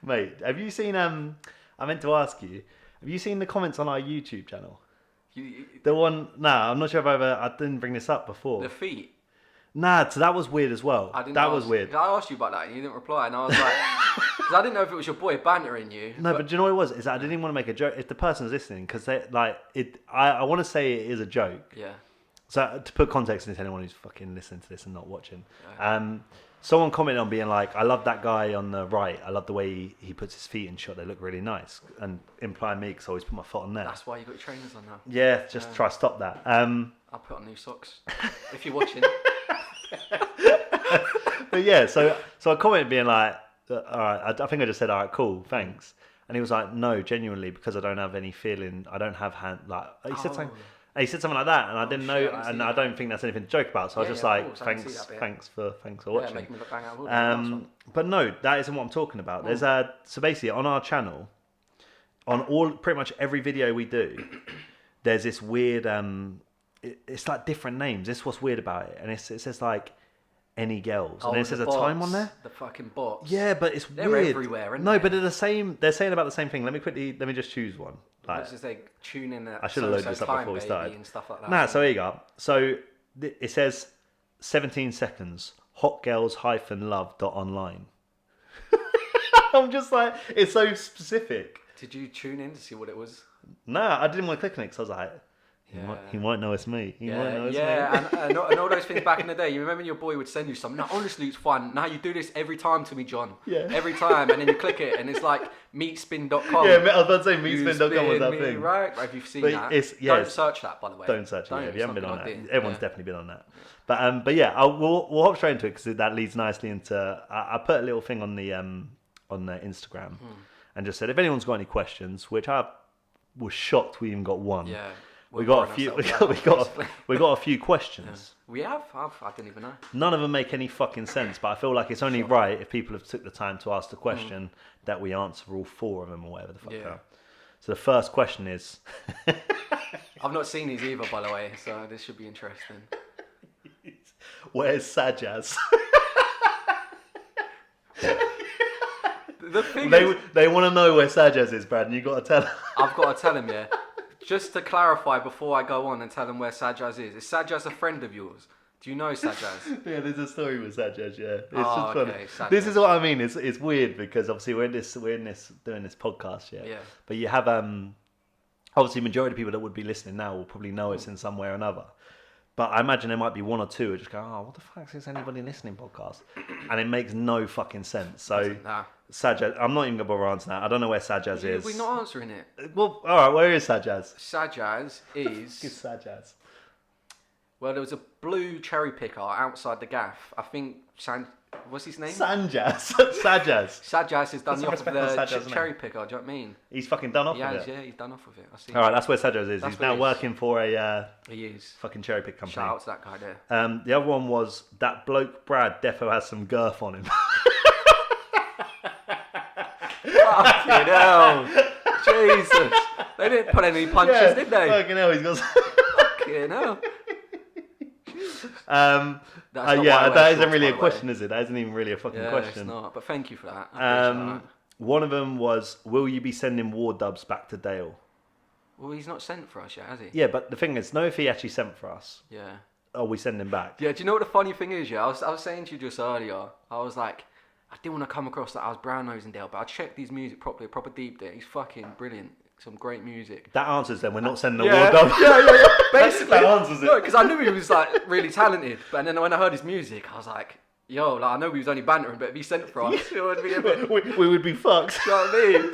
Mate, have you seen, I meant to ask you, have you seen the comments on our YouTube channel? The one, I'm not sure if I didn't bring this up before. The feet? Nah, so that was weird as well. Was weird. I asked you about that and you didn't reply, and I was like, because I didn't know if it was your boy bantering you. No, but do you know what it was? Is that I didn't even want to make a joke. If the person's listening, because they like it, I want to say it is a joke. Yeah. So to put context into anyone who's fucking listening to this and not watching, someone commented on being like, "I love that guy on the right. I love the way he puts his feet in shot. They look really nice." And implying me because I always put my foot on there. That's why you got your trainers on now. Yeah, just try to stop that. I'll put on new socks if you're watching. But yeah, so I commented being like, all right, I think I just said, all right, cool, thanks. And he was like, no, genuinely, because I don't have any feeling, I don't have hand, like, he said something like that, and I didn't know, and I don't think that's anything to joke about, so I was just like, thanks for watching. Make me look bang out. But no, that isn't what I'm talking about. There's so basically on our channel, on pretty much every video we do, there's this weird, it's like different names. This is what's weird about it, and it says like, any girls, and then it says a time on there. The fucking bots. Yeah, but it's they're weird. Everywhere, aren't no, they? but they're the same. They're saying about the same thing. Let me just choose one. Like, let's just say tune in. I should have loaded this up before we started. And stuff like that. Nah, so here you go. So it says 17 seconds. hotgirls-love.online. I'm just like, it's so specific. Did you tune in to see what it was? Nah, I didn't want to click on it because I was like, he might know it's me. And all those things back in the day. You remember your boy would send you some. No, honestly, it's fun. Now you do this every time to me, John. Yeah. Every time, and then you click it, and it's like meatspin.com. Yeah, I was about to say meatspin.com was that thing. Right? Have you seen that? Don't search that, by the way. Don't search it. If you haven't been on that, everyone's definitely been on that. But yeah, we'll hop straight into it because that leads nicely into. I put a little thing on the Instagram and just said if anyone's got any questions, which I was shocked we even got one. Yeah. We got a few. We got a few questions. Yeah. We have. I didn't even know. None of them make any fucking sense, but I feel like it's only right if people have took the time to ask the question that we answer all 4 of them or whatever the fuck. Yeah. So the first question is. I've not seen these either, by the way, so this should be interesting. Where's Sajaz? The thing they want to know where Sajaz is, Brad, and you got to tell them. I've got to tell him, yeah. Just to clarify before I go on and tell him where Sajaz is Sajaz a friend of yours? Do you know Sajaz? Yeah, there's a story with Sajaz, yeah. It's just funny. Sajaz. This is what I mean, it's weird because obviously we're doing this podcast, yeah. But you have obviously majority of people that would be listening now will probably know it's in some way or another. But I imagine there might be one or two who just go, oh, what the fuck is anybody listening podcast? And it makes no fucking sense. So, Sajaz, I'm not even going to bother answering that. I don't know where Sajaz is. We're not answering it. Well, all right, where is Sajaz? Sajaz is... It's Sajaz. Well, there was a blue cherry picker outside the gaff. I think... What's his name? Sajaz Sajaz has done off of the cherry picker, do you know what I mean? He's fucking done off of it. Yeah, he's done off of it. I see. Alright, that's where Sajaz is. He's now working for a he is. Fucking cherry pick company. Shout out to that guy there. The other one was that bloke Brad defo has some girth on him. Fucking hell. Jesus. They didn't put any punches, did they? Fucking hell, he's got fucking hell. That isn't really a question, is it? That isn't even really a fucking question. It's not. But thank you for that. One of them was, will you be sending war dubs back to Dale? Well, he's not sent for us yet, has he? Yeah, but the thing is, know if he actually sent for us. Yeah. Or we send him back. Yeah, do you know what the funny thing is? Yeah, I was saying to you just earlier, I was like, I didn't want to come across that I was brown nosing Dale, but I checked his music properly, proper deep there. He's fucking brilliant. Some great music. That answers them. We're not sending a war dub. Yeah. Basically, that answers it. No, because I knew he was like really talented, but then when I heard his music, I was like, yo, like I know he was only bantering, but if he sent for us, it would be a bit. we would be fucked. You know what I mean?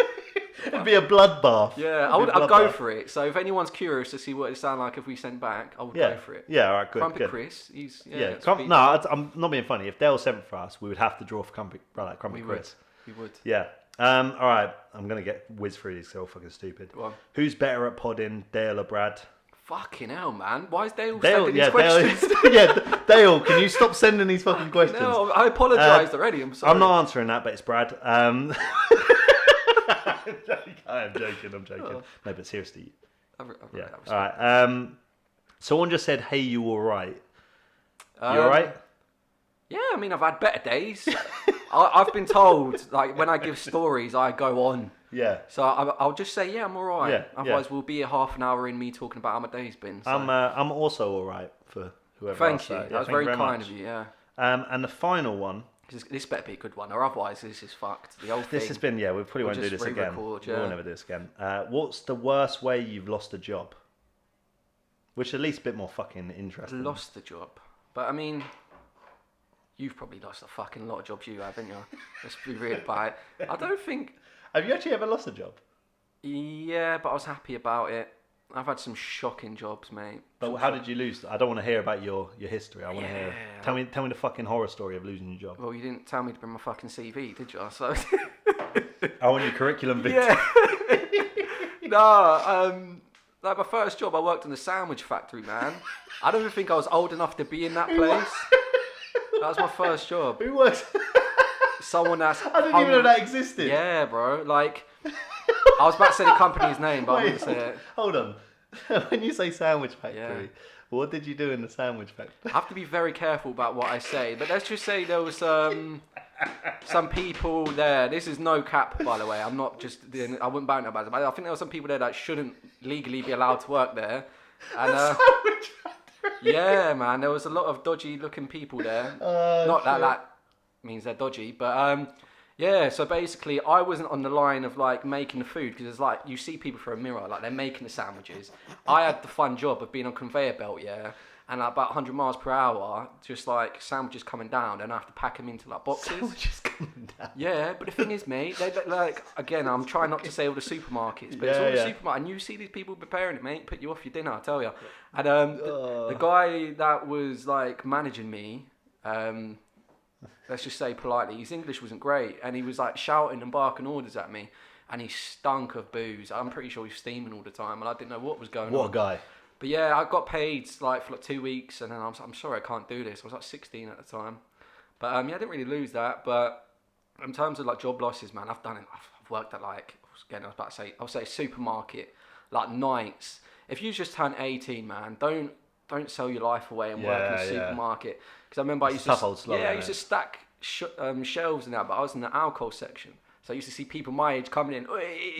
It'd be a bloodbath. Yeah, I'd go for it. So if anyone's curious to see what it sound like if we sent back, I would go for it. Yeah, all right, good. Crumpet good. Chris, he's I'm not being funny. If Dale sent for us, we would have to draw for Crumpet Chris. We would. Yeah. All right, I'm gonna get whiz through these. They're all fucking stupid. Who's better at podding, Dale or Brad? Fucking hell, man! Why is Dale sending these questions? Dale, can you stop sending these fucking questions? No, I apologised already. I'm sorry. I'm not answering that, but it's Brad. I'm joking. Oh. No, but seriously. All right. Someone just said, "Hey, you all right?" You all right? Yeah, I mean, I've had better days. I've been told, like, when I give stories, I go on. Yeah. So I'll just say, yeah, I'm all right. Yeah, Otherwise, we'll be a half an hour in me talking about how my day's been. So. I'm also all right for whoever. Thank you. That. That was very kind of you. Yeah. And the final one. This better be a good one, or otherwise this is fucked. The old thing. This has been, we probably won't do this again. We'll never do this again. What's the worst way you've lost a job? Which is at least a bit more fucking interesting. Lost the job, but I mean, you've probably lost a fucking lot of jobs, haven't you? Let's be real about it. I don't think. Have you actually ever lost a job? Yeah, but I was happy about it. I've had some shocking jobs, mate. But how did you lose? I don't want to hear about your history. I want to hear. Tell me the fucking horror story of losing your job. Well, you didn't tell me to bring my fucking CV, did you? So. I want your curriculum vitae. Yeah. No. Like my first job, I worked in a sandwich factory, man. I don't even think I was old enough to be in that place. That was my first job. Who works? Someone that's. I didn't even know that existed. Yeah, bro. Like. I was about to say the company's name, but I wouldn't say it. Hold on. When you say sandwich factory, what did you do in the sandwich factory? I have to be very careful about what I say, but let's just say there was some people there. This is no cap, by the way. I'm not just. I wouldn't banter about it. But I think there were some people there that shouldn't legally be allowed to work there. And sandwich factory. Yeah, man. There was a lot of dodgy-looking people there. Not that means they're dodgy, but. Yeah, so basically I wasn't on the line of like making the food because it's like you see people through a mirror, like they're making the sandwiches. I had the fun job of being on conveyor belt, and like, about 100 miles per hour, just like sandwiches coming down, and I have to pack them into like boxes. Sandwiches coming down. Yeah, but the thing is, mate, they like again, I'm trying not to say all the supermarkets, but it's all the supermarkets, and you see these people preparing it, mate, put you off your dinner, I tell you. And the guy that was like managing me, let's just say politely, his English wasn't great, and he was like shouting and barking orders at me, and he stunk of booze. I'm pretty sure he was steaming all the time, and I didn't know what was going on. What a guy. But yeah, I got paid like for like 2 weeks, and then I was like, I'm sorry, I can't do this. I was like 16 at the time. But I didn't really lose that. But in terms of like job losses, man, I've done it. I've worked at like, again, I'll say supermarket, like nights. If you just turn 18, man, don't sell your life away and work in a supermarket. Because I remember I used to stack shelves and that, but I was in the alcohol section. So I used to see people my age coming in,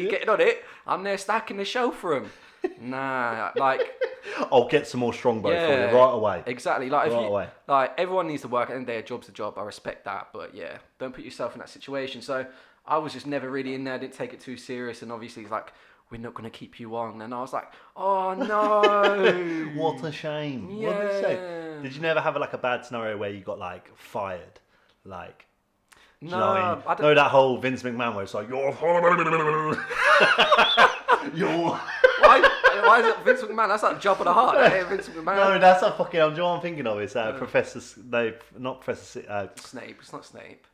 getting on it. I'm there stacking the shelf for them. Nah, like... I'll get some more Strongbow for you right away. Exactly. Like, like everyone needs to work. At the end of the day, a job's a job. I respect that. But yeah, don't put yourself in that situation. So I was just never really in there. I didn't take it too serious. And obviously he's like, we're not going to keep you on. And I was like, oh no. What a shame. Yeah. What a shame. Did you never have like a bad scenario where you got like fired? Like, no, you know what I mean? No, that whole Vince McMahon where it's like, you're Why is it Vince McMahon? That's like Job of the Heart. Vince McMahon. No, that's not fucking. I'm what I'm thinking of. It's Professor. No, not Professor. Snape. It's not Snape.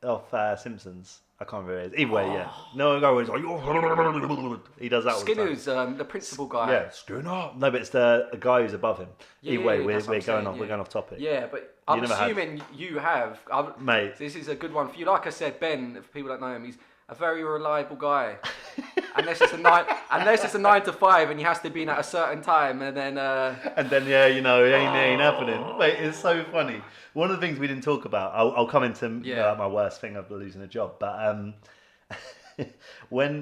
Of Simpsons. I can't remember it. Either way, yeah. No, go always like he does that. Skinner's the principal guy. Yeah, Skinner. No, but it's the guy who's above him. Either way, we're going off. We're going off topic. Yeah, but I'm assuming you have, mate. This is a good one for you. Like I said, Ben. For people that know him, he's a very reliable guy. Unless it's a 9 to 5 and he has to be in at a certain time, and then yeah, you know, it ain't happening. Mate, it's so funny. One of the things we didn't talk about, I'll come into my worst thing of losing a job, but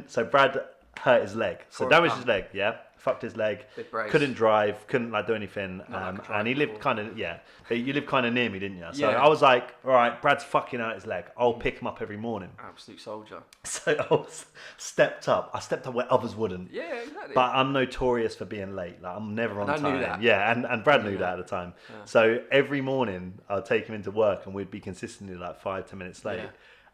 so Brad hurt his leg, so damaged his leg, fucked his leg, couldn't drive, couldn't like do anything, and he lived kind of you lived kind of near me, didn't you? So I was like, all right, Brad's fucking out his leg, I'll pick him up every morning. Absolute soldier. So I stepped up where others wouldn't. Yeah, exactly. But I'm notorious for being late. Like I'm never on time. I knew that. Yeah, and Brad knew that at the time. Yeah. So every morning I'd take him into work and we'd be consistently like 5-10 minutes late. Yeah.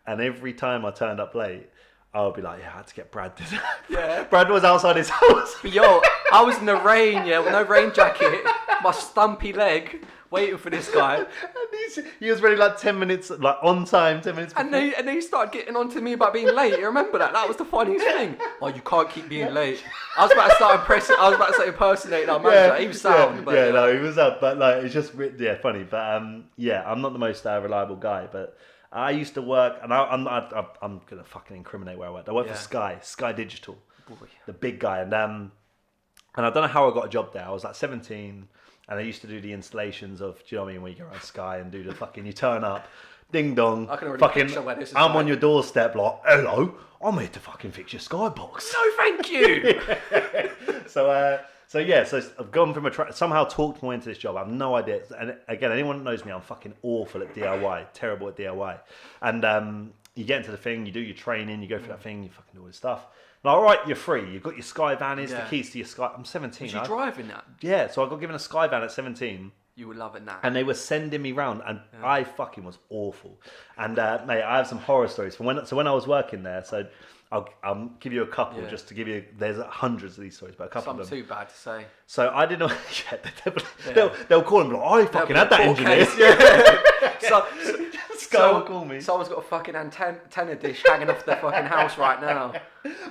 And every time I turned up late, I would be like, I had to get Brad to Yeah. Brad was outside his house. But yo, I was in the rain, with no rain jacket, my stumpy leg, waiting for this guy. And he was ready like 10 minutes, like on time, 10 minutes before. And they started getting on to me about being late. You remember that? That was the funniest thing. Oh, you can't keep being late. I was about to start impersonating our manager. He was sound. No, he was up. But like, it's just, funny. But I'm not the most reliable guy, but I used to work, and I'm gonna fucking incriminate where I worked. I worked for Sky Digital, the big guy, and I don't know how I got a job there. I was like 17, and I used to do the installations of, do you know what I mean, where you go around Sky and do the fucking, you turn up, ding dong. I can already fucking, picture where this is I'm going. on your doorstep like, hello, I'm here to fucking fix your skybox. No, thank you. So I've gone from somehow talked my way into this job. I have no idea. And again, anyone that knows me, I'm fucking awful at DIY, terrible at DIY. And you get into the thing, you do your training, you go through that thing, you fucking do all this stuff. Like, all right, you're free. You've got your Sky van. Here's the keys to your Sky. I'm 17. Was you driving that? Yeah, so I got given a Sky van at 17. You were loving that. And they were sending me round, and I fucking was awful. And mate, I have some horror stories from when I was working there. So I'll give you a couple just to give you. There's hundreds of these stories, but a couple Some of them. too bad to say. So I didn't know. They'll call them like, I fucking had that engineer. Sky will call me. Someone's got a fucking antenna dish hanging off their fucking house right now.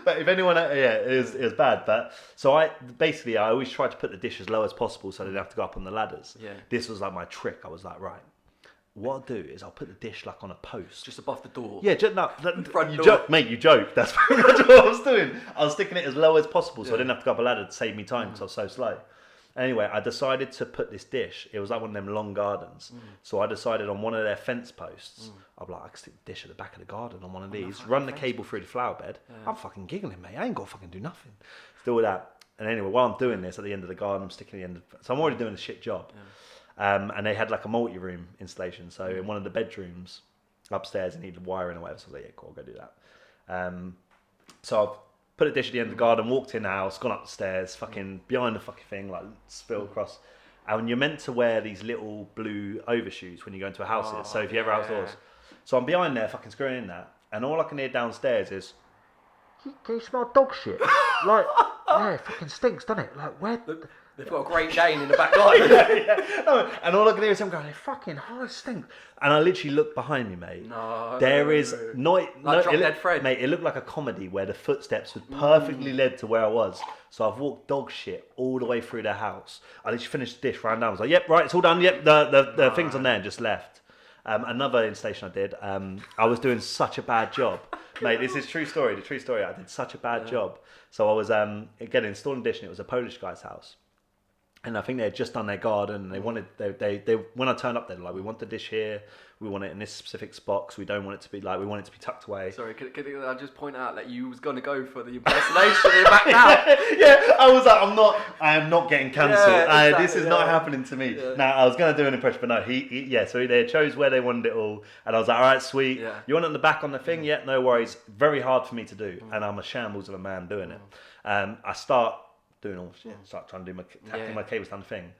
But if anyone, it was bad. But so I always tried to put the dish as low as possible so I didn't have to go up on the ladders. Yeah. This was like my trick. I was like, right, what I'll do is I'll put the dish like on a post, just above the door. Yeah, you joke, mate. You joke. That's pretty much what I was doing. I was sticking it as low as possible so I didn't have to go up a ladder to save me time because I was so slow. Anyway, I decided to put this dish. It was like one of them long gardens. So I decided on one of their fence posts, I'll be like, I can stick the dish at the back of the garden on one of these, run the cable through the flower bed. I'm fucking giggling, mate. I ain't got to fucking do nothing. Still with that. And anyway, while I'm doing this at the end of the garden, I'm sticking the end of... So I'm already doing a shit job. And they had like a multi-room installation. So in one of the bedrooms upstairs, I needed wiring or whatever. So I was like, yeah, cool, I'll go do that. So I've put a dish at the end of the garden, walked in the house, gone up the stairs, fucking behind the fucking thing, like spilled across. And you're meant to wear these little blue overshoes when you go into a house. So if you're ever outdoors. So I'm behind there, fucking screwing in that. And all I can hear downstairs is, can you smell dog shit? Like, yeah, it fucking stinks, doesn't it? Like, where... They've got a Great Dane in the back garden. No, and all I can hear is him going, fucking high stink. And I literally look behind me, mate. No. There is Like Drop Dead Fred. Mate, it looked like a comedy where the footsteps had perfectly led to where I was. So I've walked dog shit all the way through their house. I literally finished the dish, ran down. I was like, yep, right, it's all done. Yep, the thing's on there, and just left. Another installation I did, I was doing such a bad job. Mate, this is true story. The true story. I did such a bad job. So I was, again, installing a dish, and it was a Polish guy's house. And I think they had just done their garden. And they wanted they when I turned up, they were like, we want the dish here. We want it in this specific spot. 'Cause we don't want it to be like, we want it to be tucked away. Sorry, could I just point out that you was gonna go for the impersonation in the back now? Yeah, I was like, I am not getting cancelled. Yeah, exactly, This is not happening to me. Yeah. Now I was gonna do an impression, but no, so they chose where they wanted it all, and I was like, all right, sweet. Yeah. You want it on the back on the thing? Yeah, no worries. Very hard for me to do, and I'm a shambles of a man doing it. I start doing all shit, start trying to do my cables down the thing.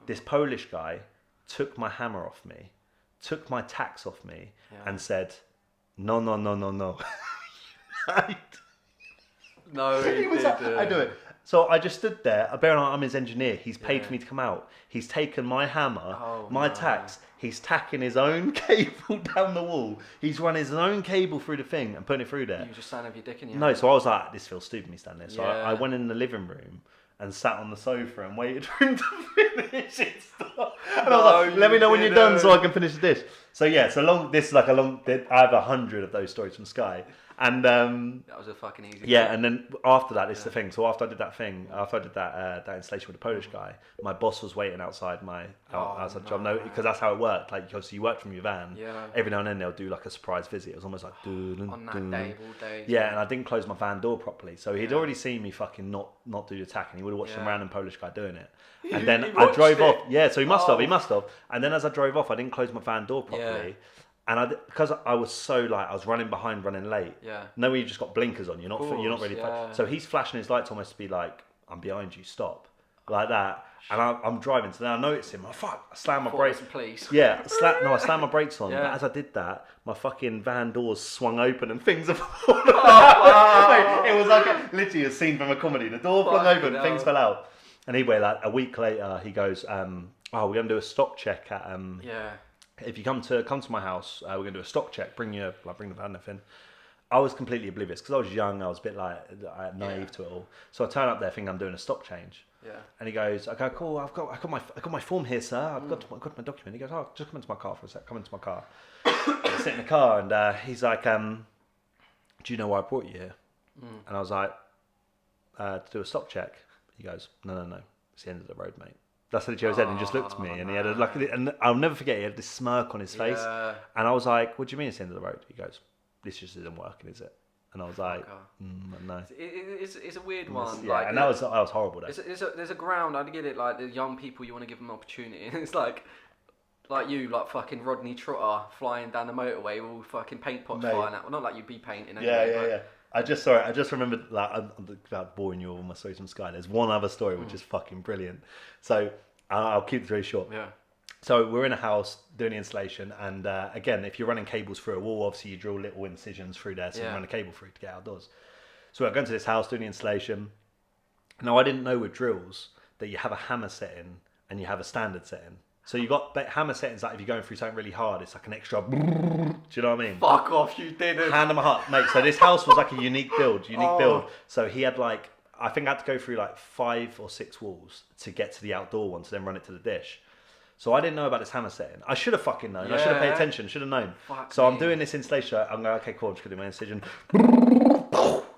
This Polish guy took my hammer off me, took my tacks off me, and said, no. No, he was like, I do it. So I just stood there. Bear in mind, I'm his engineer. He's paid for me to come out. He's taken my hammer, my tacks. He's tacking his own cable down the wall. He's running his own cable through the thing and putting it through there. You were just standing with your dick in your No, hand. so I was like, this feels stupid me standing there. So I went in the living room and sat on the sofa and waited for him to finish it. And I was like, let me know when you're done so I can finish the dish. So yeah, I have 100 of those stories from Sky. And that was a fucking easy yeah, and then after that, it's the thing. So after I did that installation with the Polish guy, my boss was waiting outside my outside job. No, because that's how it worked. Like, obviously, you work from your van. Yeah. Every now and then they'll do like a surprise visit. It was almost like on that day, all day. Yeah, and I didn't close my van door properly, so he'd already seen me fucking not do the attack, and he would have watched some random Polish guy doing it. And then I drove off. Yeah, so he must have. And then as I drove off, I didn't close my van door properly. Yeah. And because I was so like, I was running behind, running late. Yeah. No, you just got blinkers on. You're not really. Yeah. So he's flashing his lights almost to be like, I'm behind you, stop, like that. And I'm driving. So then I notice him. I slam my brakes. Police. Yeah. I slam my brakes on. Yeah. But as I did that, my fucking van doors swung open and things have fallen out. It was like literally a scene from a comedy. The door flung open, things fell out. And anyway, like a week later, he goes, we're gonna do a stock check at if you come to my house, we're gonna do a stock check. Bring the van in. I was completely oblivious because I was young. I was a bit like naive to it all. So I turn up there, thinking I'm doing a stock change. Yeah. And he goes, "Okay, cool. I've got my form here, sir. I've got my document." He goes, "Oh, just come into my car for a sec. Come into my car." I sit in the car, and he's like, "Do you know why I brought you here?" And I was like, "To do a stock check." He goes, "No. It's the end of the road, mate. That's literally what he said, and he just looked at me, and he had and I'll never forget, he had this smirk on his face, and I was like, "What do you mean it's the end of the road?" He goes, "This just isn't working, is it?" And I was like, "No." It's a weird one. Yeah, like, and that was horrible. There's a ground. I get it. Like the young people, you want to give them an opportunity, and it's like you, like fucking Rodney Trotter flying down the motorway, all fucking paint pots flying out. Well, not like you'd be painting. Anyway, yeah. I just remembered, like, I'm about boring you with all my stories from Sky. There's one other story which is fucking brilliant. So I'll keep it very short. Yeah. So we're in a house doing the installation, and again, if you're running cables through a wall, obviously you drill little incisions through there, so you run a cable through to get outdoors. So we're going to this house doing the installation. Now, I didn't know with drills that you have a hammer setting and you have a standard setting. So you got hammer settings, like if you're going through something really hard, it's like an extra. Do you know what I mean? Fuck off, you didn't. Hand on my heart, mate. So this house was like a unique build. So he had like, I think I had to go through like 5 or 6 walls to get to the outdoor one, to then run it to the dish. So I didn't know about this hammer setting. I should have fucking known. I should have paid attention. Should have known. I'm doing this installation. I'm going, okay, cool. I'm just going to do my incision.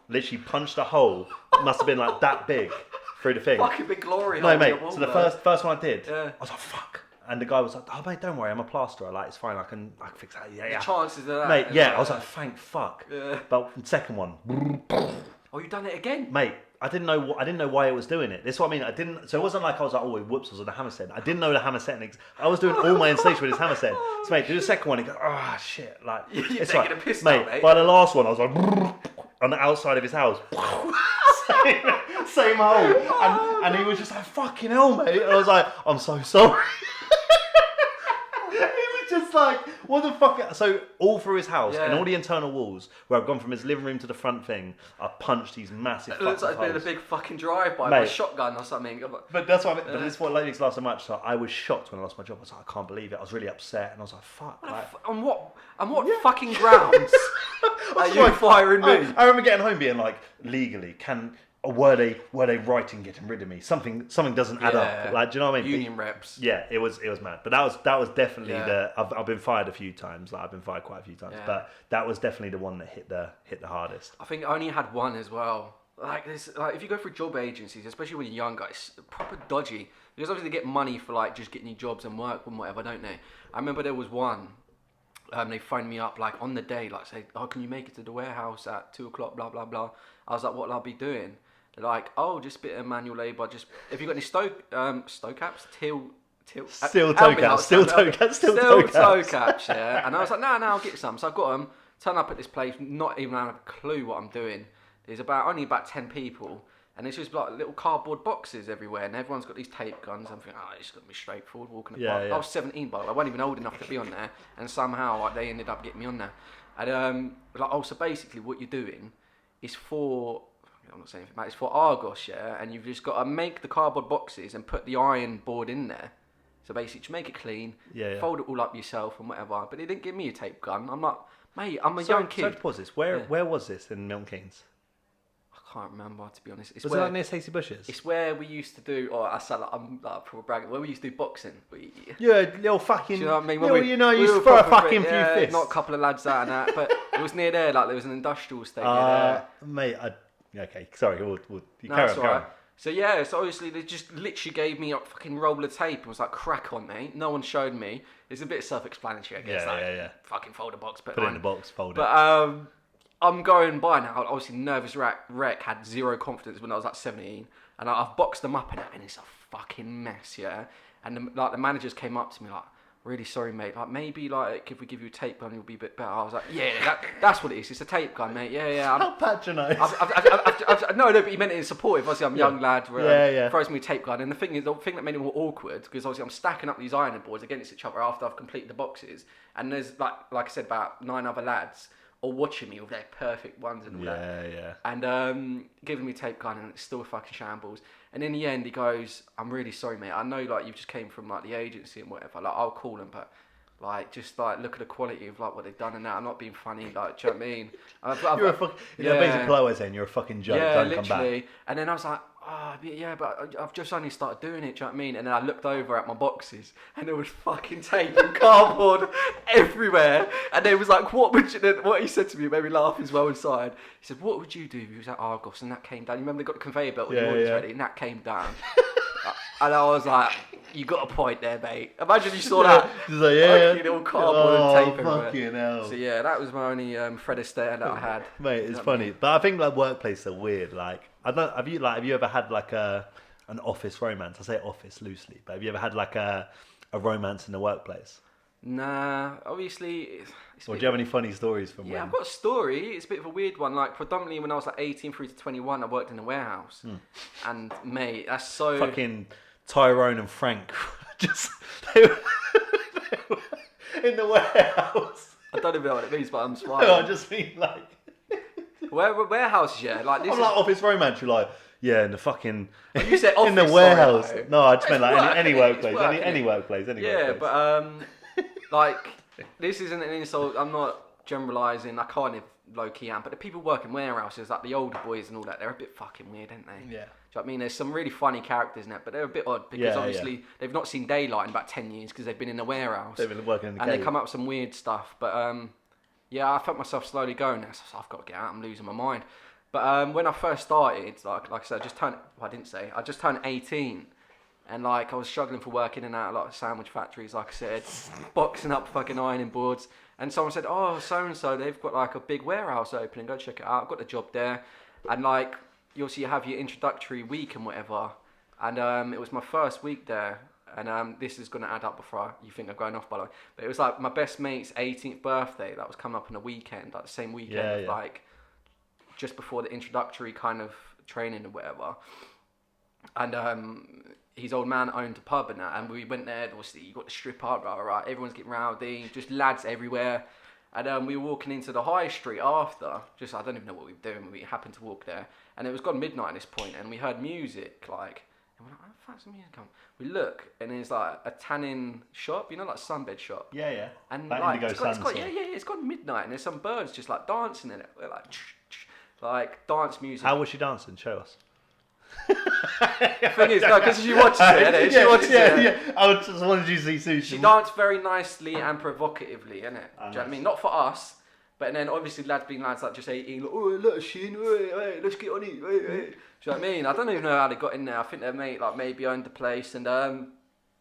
Literally punched a hole. Must have been like that big through the thing. Fucking big glory. No, mate. So the first one I did, I was like, fuck. And the guy was like, "Oh mate, don't worry, I'm a plasterer. Like, it's fine. I can fix that." Yeah. The chances of that, mate. Yeah, I was like, "Thank fuck." Yeah. But second one. Oh, you done it again, mate? I didn't know why it was doing it. This is what I mean. So it wasn't like I was like, "Oh, whoops," was on the hammer setting. I didn't know the hammer setting. I was doing all my installation with this hammer setting. So mate, do the second one. He goes, "Oh shit!" Like, it's taking a piss, mate. By the last one, I was like, on the outside of his house. Same hole, and he was just like, "Fucking hell, mate!" And I was like, "I'm so sorry." Just like, what the fuck? So all through his house and all the internal walls, where I've gone from his living room to the front thing, I've punched these massive. It looks like it's been a big fucking drive-by with a shotgun or something. But that's what. But this is what makes last so much. So I was shocked when I lost my job. I was like, I can't believe it. I was really upset, and I was like, fuck. On what fucking grounds are you firing me? I remember getting home being like, legally, were they writing getting rid of me? Something doesn't add up. Like, do you know what I mean? Union reps. Yeah, it was mad. But that was definitely I've been fired a few times. Like, I've been fired quite a few times. Yeah. But that was definitely the one that hit the hardest. I think I only had one as well. Like this, like if you go for job agencies, especially when you're younger, it's proper dodgy. Because obviously they get money for like just getting you jobs and work and whatever, don't they? I remember there was one. They phoned me up like on the day, like say, "Oh, can you make it to the warehouse at 2:00? Blah blah blah." I was like, "What'll I be doing?" They're like, "Oh, just a bit of manual labour. Just if you got any steel toe caps, steel toe caps, yeah." And I was like, "No, I'll get some." So I got them. Turn up at this place, not even having a clue what I'm doing. There's only about 10 people, and it's just like little cardboard boxes everywhere, and everyone's got these tape guns. I'm thinking, it's gonna be straightforward walking the park. I was 17, by the way. I wasn't even old enough to be on there, and somehow they ended up getting me on there. And so basically, what you're doing is for. I'm not saying anything, mate. It's for Argos, yeah, and you've just got to make the cardboard boxes and put the iron board in there. So basically, just make it clean, fold it all up yourself and whatever. But they didn't give me a tape gun. I'm like, mate, I'm a young kid. So pause this. Where was this in Milton Keynes? I can't remember, to be honest. Was it like near Stacey Bushes? It's where we used to do. I'm like proper bragging. Where we used to do boxing. Yeah, little fucking. Do you know what I mean? You used to throw a fucking few fists. Not a couple of lads out and that, but it was near there. Like there was an industrial estate near there. Mate, okay, sorry. You carry on. So so obviously they just literally gave me a fucking roll of tape and was like, "Crack on, mate." No one showed me. It's a bit self-explanatory, I guess. Yeah. Fucking fold a box, put it in the box, fold it. But I'm going by now. Obviously, nervous wreck had zero confidence when I was like 17, and I've boxed them up in it, and it's a fucking mess, yeah. And the managers came up to me like, "Really sorry, mate. Like maybe like if we give you a tape gun, you'll be a bit better." I was like, "Yeah, that's what it is. It's a tape gun, mate. Yeah." How patronised. No, but he meant it in supportive. Obviously, I'm a young lad. Throws me a tape gun, and the thing that made it more awkward because obviously I'm stacking up these ironing boards against each other after I've completed the boxes, and there's like I said, about 9 other lads all watching me with their perfect ones and all that. Yeah. And giving me tape gun, and it's still fucking shambles. And in the end, he goes, "I'm really sorry, mate. I know like you just came from like the agency and whatever. Like I'll call them, but like just like look at the quality of like what they've done and that. I'm not being funny. Like, do you know what I mean? You're a fucking. Basically, Chloe saying you're a fucking joke. Don't literally. Come back. And then I was like, but I've just only started doing it. Do you know what I mean? And then I looked over at my boxes, and there was fucking tape and cardboard everywhere. And they was like, what he said to me made me laugh as well inside. He said, "What would you do if you was at Argos and that came down?" You remember they got the conveyor belt with the orders ready, and that came down. And I was like, you got a point there, mate. Imagine you saw that. He's like, yeah. Fucking all cardboard and tape everywhere. Fucking hell. So yeah, that was my only Fred Astaire that I had. Mate, it's funny. But I think like workplaces are weird. Like, I don't. Have you ever had like an office romance? I say office loosely, but have you ever had like a romance in the workplace? Nah, obviously. Or do you have any funny stories from? Yeah, I've got a story. It's a bit of a weird one. Like, predominantly when I was like 18 through to 21, I worked in a warehouse, and mate, that's so fucking Tyrone and Frank just they were in the warehouse. I don't even know what it means, but I'm smiling. No, I just mean like warehouses, yeah. Like this. I'm like office romance. You're like, yeah, in the fucking. You said office, in the warehouse. Sorry, no, I just meant like any workplace, work, any workplace, any yeah, workplace. but like this isn't an insult. I'm not generalising. I kind of low key am, but the people working warehouses, like the older boys and all that, they're a bit fucking weird, aren't they? Yeah. Do you know what I mean? There's some really funny characters in it, but they're a bit odd because obviously they've not seen daylight in about 10 years because they've been in the warehouse. They've been working in the and cave. they come up with some weird stuff. But yeah, I felt myself slowly going there. So I've got to get out. I'm losing my mind. But when I first started, like I said, I just turned 18. And like I was struggling for work in and out a lot of sandwich factories, like I said, boxing up fucking ironing boards. And someone said, oh, so-and-so, they've got like a big warehouse opening, go check it out. I've got the job there. And like, you have your introductory week and whatever. And it was my first week there. And this is going to add up before you think I'm going off, by the way. But it was like my best mate's 18th birthday that was coming up on a weekend, like the same weekend, like just before the introductory kind of training or whatever. And his old man owned a pub and that, and we went there. Obviously, you got the strip up, right? Everyone's getting rowdy, just lads everywhere. And we were walking into the high street after. Just I don't even know what we were doing. We happened to walk there, and it was gone midnight at this point, and we heard music like. And we're like, oh, fuck's the music on? We look, and there's like a tanning shop, you know, like sunbed shop. Yeah. And that like, it's gone midnight, and there's some birds just like dancing in it. We're like dance music. How was she dancing? Show us. The thing is, no, because she watches it, innit? She watches it. Yeah. I just wanted you to see Susan. She danced very nicely and provocatively, innit? Do you know what I mean? Not for us, but then obviously lads being lads like just 18, like, oh, look, Sheen, hey, let's get on it, hey. Do you know what I mean? I don't even know how they got in there. I think their mate like maybe owned the place, and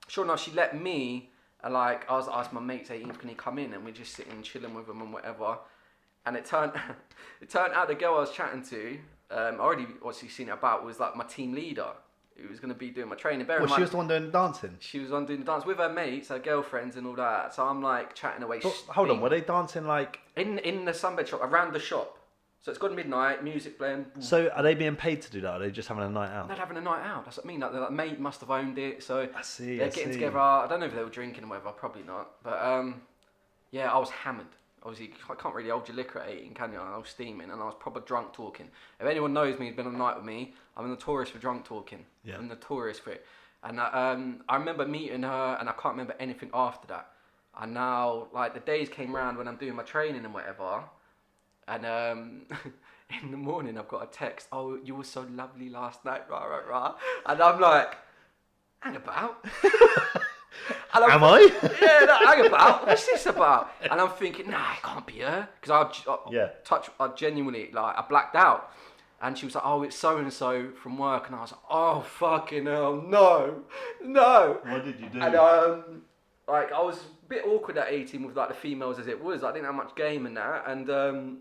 sure enough, she let me, and like I was asked my mates, 18, can he come in? And we're just sitting chilling with them and whatever. And it turned out the girl I was chatting to, I already obviously seen it about, was like my team leader who was going to be doing my training. Well, she was the one doing the dancing? She was on doing the dance with her mates, her girlfriends and all that. So I'm like chatting away. But, hold on, were they dancing like... In the sunbed shop, around the shop. So it's gone midnight, music playing. So are they being paid to do that, or are they just having a night out? They're having a night out, that's what I mean. Like mate must have owned it, so I see, they're getting together. I don't know if they were drinking or whatever, probably not. But yeah, I was hammered. Obviously, I can't really hold your liquor at 18, can you? I was steaming and I was proper drunk talking. If anyone knows me, who's been on a night with me, I'm notorious for drunk talking. Yeah. I'm notorious for it. And I remember meeting her, and I can't remember anything after that. And now, like, the days came round when I'm doing my training and whatever, and in the morning I've got a text, oh, you were so lovely last night, rah. And I'm like, hang about. Am I? Yeah, no, hang about. What's this about? And I'm thinking, nah, it can't be her. Because I genuinely, like, I blacked out. And she was like, oh, it's so-and-so from work. And I was like, oh, fucking hell, no. What did you do? And, like, I was a bit awkward at 18 with, like, the females as it was. I didn't have much game in that. And,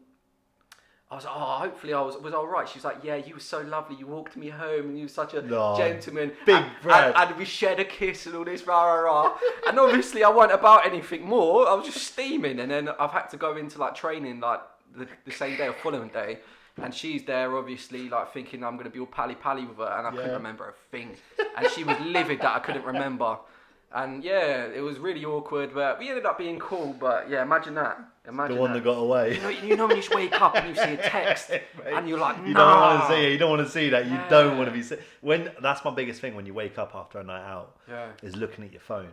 I was like, oh, hopefully I was all right. She was like, yeah, you were so lovely. You walked me home and you were such a gentleman. Big Brad. And we shared a kiss and all this, rah. And obviously I wasn't about anything more. I was just steaming. And then I've had to go into like training like the same day or following day. And she's there obviously like thinking I'm going to be all pally with her. And I couldn't remember a thing. And she was livid that I couldn't remember. And yeah, it was really awkward, but we ended up being cool. But yeah, imagine that. Imagine the one that got away. You know when you just wake up and you see a text and you're like, no. You don't want to see it. You don't want to see that. You don't want to be... That's my biggest thing when you wake up after a night out, is looking at your phone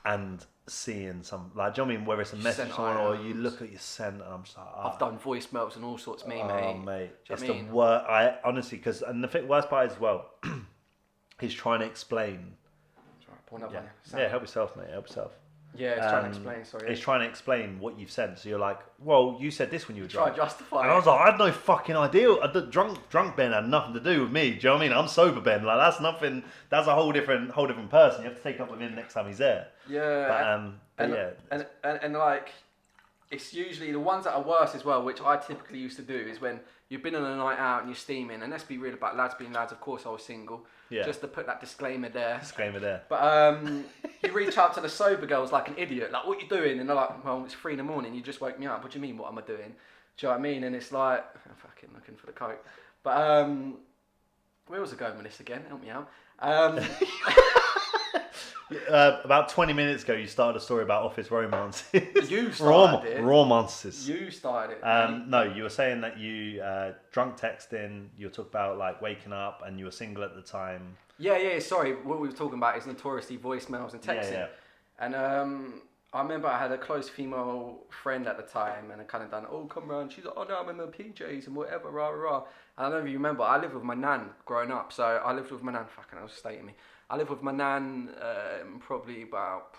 and seeing some... Like, do you know what I mean? Whether it's a message or you look at your sent and I'm just like... I've done voicemails and all sorts, mate. Oh, mate. It's the worst... I honestly... And the worst part is as well, he's trying to explain... Pull another one. Yeah, help yourself, mate. Help yourself. Yeah, it's trying to explain, sorry. It's trying to explain what you've said. So you're like, well, you said this when you were drunk. Try to justify and I was like, I had no fucking idea. Drunk Ben had nothing to do with me. Do you know what I mean? I'm sober Ben. Like, that's nothing. That's a whole different person. You have to take up with him next time he's there. Yeah. But yeah. And like, it's usually the ones that are worse as well, which I typically used to do, is when you've been on a night out and you're steaming, and let's be real about lads being lads, of course I was single, just to put that disclaimer there. But you reach out to the sober girls like an idiot, like, what you doing? And they're like, well, it's 3 a.m, you just woke me up, what do you mean, what am I doing? Do you know what I mean? And it's like, I'm fucking looking for the coke. But where was I going with this again? Help me out. About 20 minutes ago, you started a story about office romances. You started it. Romances. You started it. No, you were saying that you drunk texting. You were talking about like waking up, and you were single at the time. Yeah. Sorry, what we were talking about is notoriously voicemails and texting. Yeah. And I remember I had a close female friend at the time, and I kind of done, oh, come round. She's like, oh no, I'm in my PJs and whatever, rah rah. And I don't know if you remember, I lived with my nan growing up, so I lived with my nan. Fucking, I was stating me. I lived with my nan probably about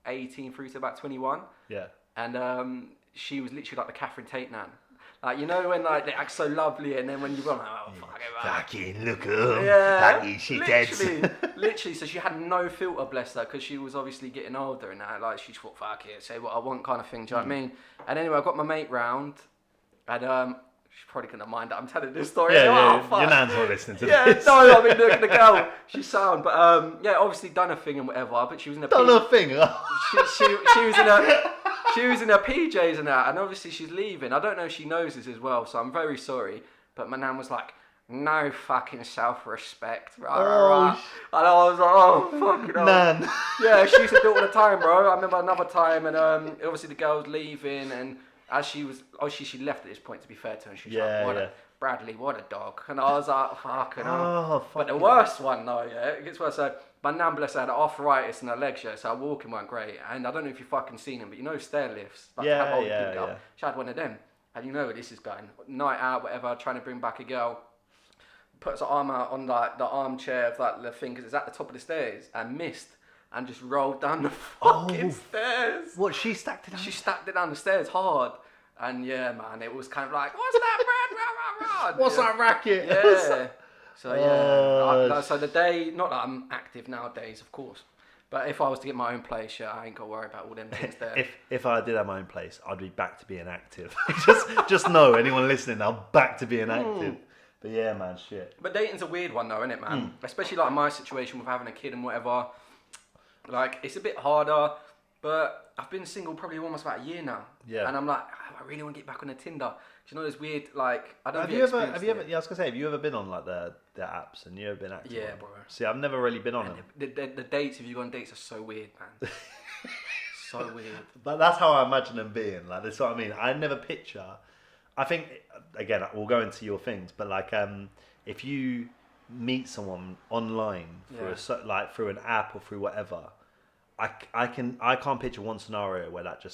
18 through to about 21. Yeah. And she was literally like the Catherine Tate nan. Like, you know when like they act so lovely, and then when you go like, oh, fucking look at them. Yeah. Fucking shit heads. Literally, so she had no filter, bless her, because she was obviously getting older and that. Like, she thought, fuck it, say what I want kind of thing, do you know what I mean? And anyway, I got my mate round, and she's probably gonna mind that I'm telling this story. Yeah. Your nan's not listening to this. No, I mean the girl, she's sound, but obviously done a thing and whatever. But she was in a thing. She was in her PJs and that, and obviously she's leaving. I don't know if she knows this as well, so I'm very sorry. But my nan was like, no fucking self-respect, right? And I was like, oh fucking hell. Nan. Yeah, she used to do it all the time, bro. I remember another time, and obviously the girl was leaving, and as she was, she left at this point, to be fair to her, and she was like, Bradley, what a dog. And I was like, fucking hell. But the worst one, though, it gets worse. So, my nan, bless her, had arthritis in her legs, so her walking weren't great. And I don't know if you've fucking seen them, but you know stair lifts? Like up. She had one of them. And you know where this is going. Night out, whatever, trying to bring back a girl. Puts her arm out on like the armchair of like the thing, because it's at the top of the stairs, and missed. And just rolled down the fucking stairs. What, she stacked it down? She stacked it down the stairs hard. And yeah, man, it was kind of like, what's that, Brad? What's that racket? Yeah. So yeah, so the day, not that I'm active nowadays, of course, but if I was to get my own place, I ain't got to worry about all them things there. If I did have my own place, I'd be back to being active. just know, anyone listening, I'm back to being active. But yeah, man, shit. But dating's a weird one though, isn't it, man? Especially like my situation with having a kid and whatever. Like, it's a bit harder, but I've been single probably almost about a year now. Yeah. And I'm like, I really want to get back on the Tinder. Do you know, there's weird, like, I don't know. Have you ever, yeah, I was going to say, have you ever been on, like, the apps, and you ever been active? Yeah, bro. See, I've never really been on them. The dates, if you go on dates, are so weird, man. So weird. But that's how I imagine them being. Like, that's what I mean. I never picture, I think, again, we'll go into your things, but, like, if you meet someone online through an app or through whatever, I can't picture one scenario where that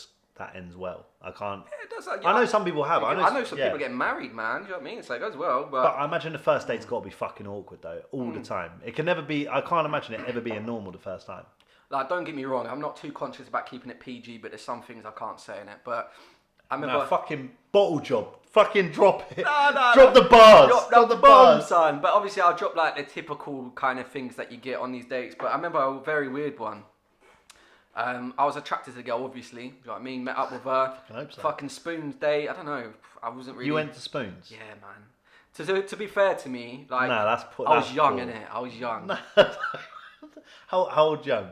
ends well. I can't. Yeah, it does. Like, I know some people have. I know some people getting married, man. Do you know what I mean? It's like, as well. But I imagine the first date's got to be fucking awkward though, all the time. It can never be. I can't imagine it ever being normal the first time. Like, don't get me wrong. I'm not too conscious about keeping it PG, but there's some things I can't say in it. But I remember fucking bottle job. Fucking drop it. Drop the bars. Drop the bomb, son. But obviously, I'll drop like the typical kind of things that you get on these dates. But I remember a very weird one. I was attracted to the girl, obviously. You know what I mean? Met up with her. I hope so. Fucking Spoons Day. I don't know. I wasn't really. You went to Spoons? Yeah, man. To be fair to me, like, I was young, innit? I was young. How old young?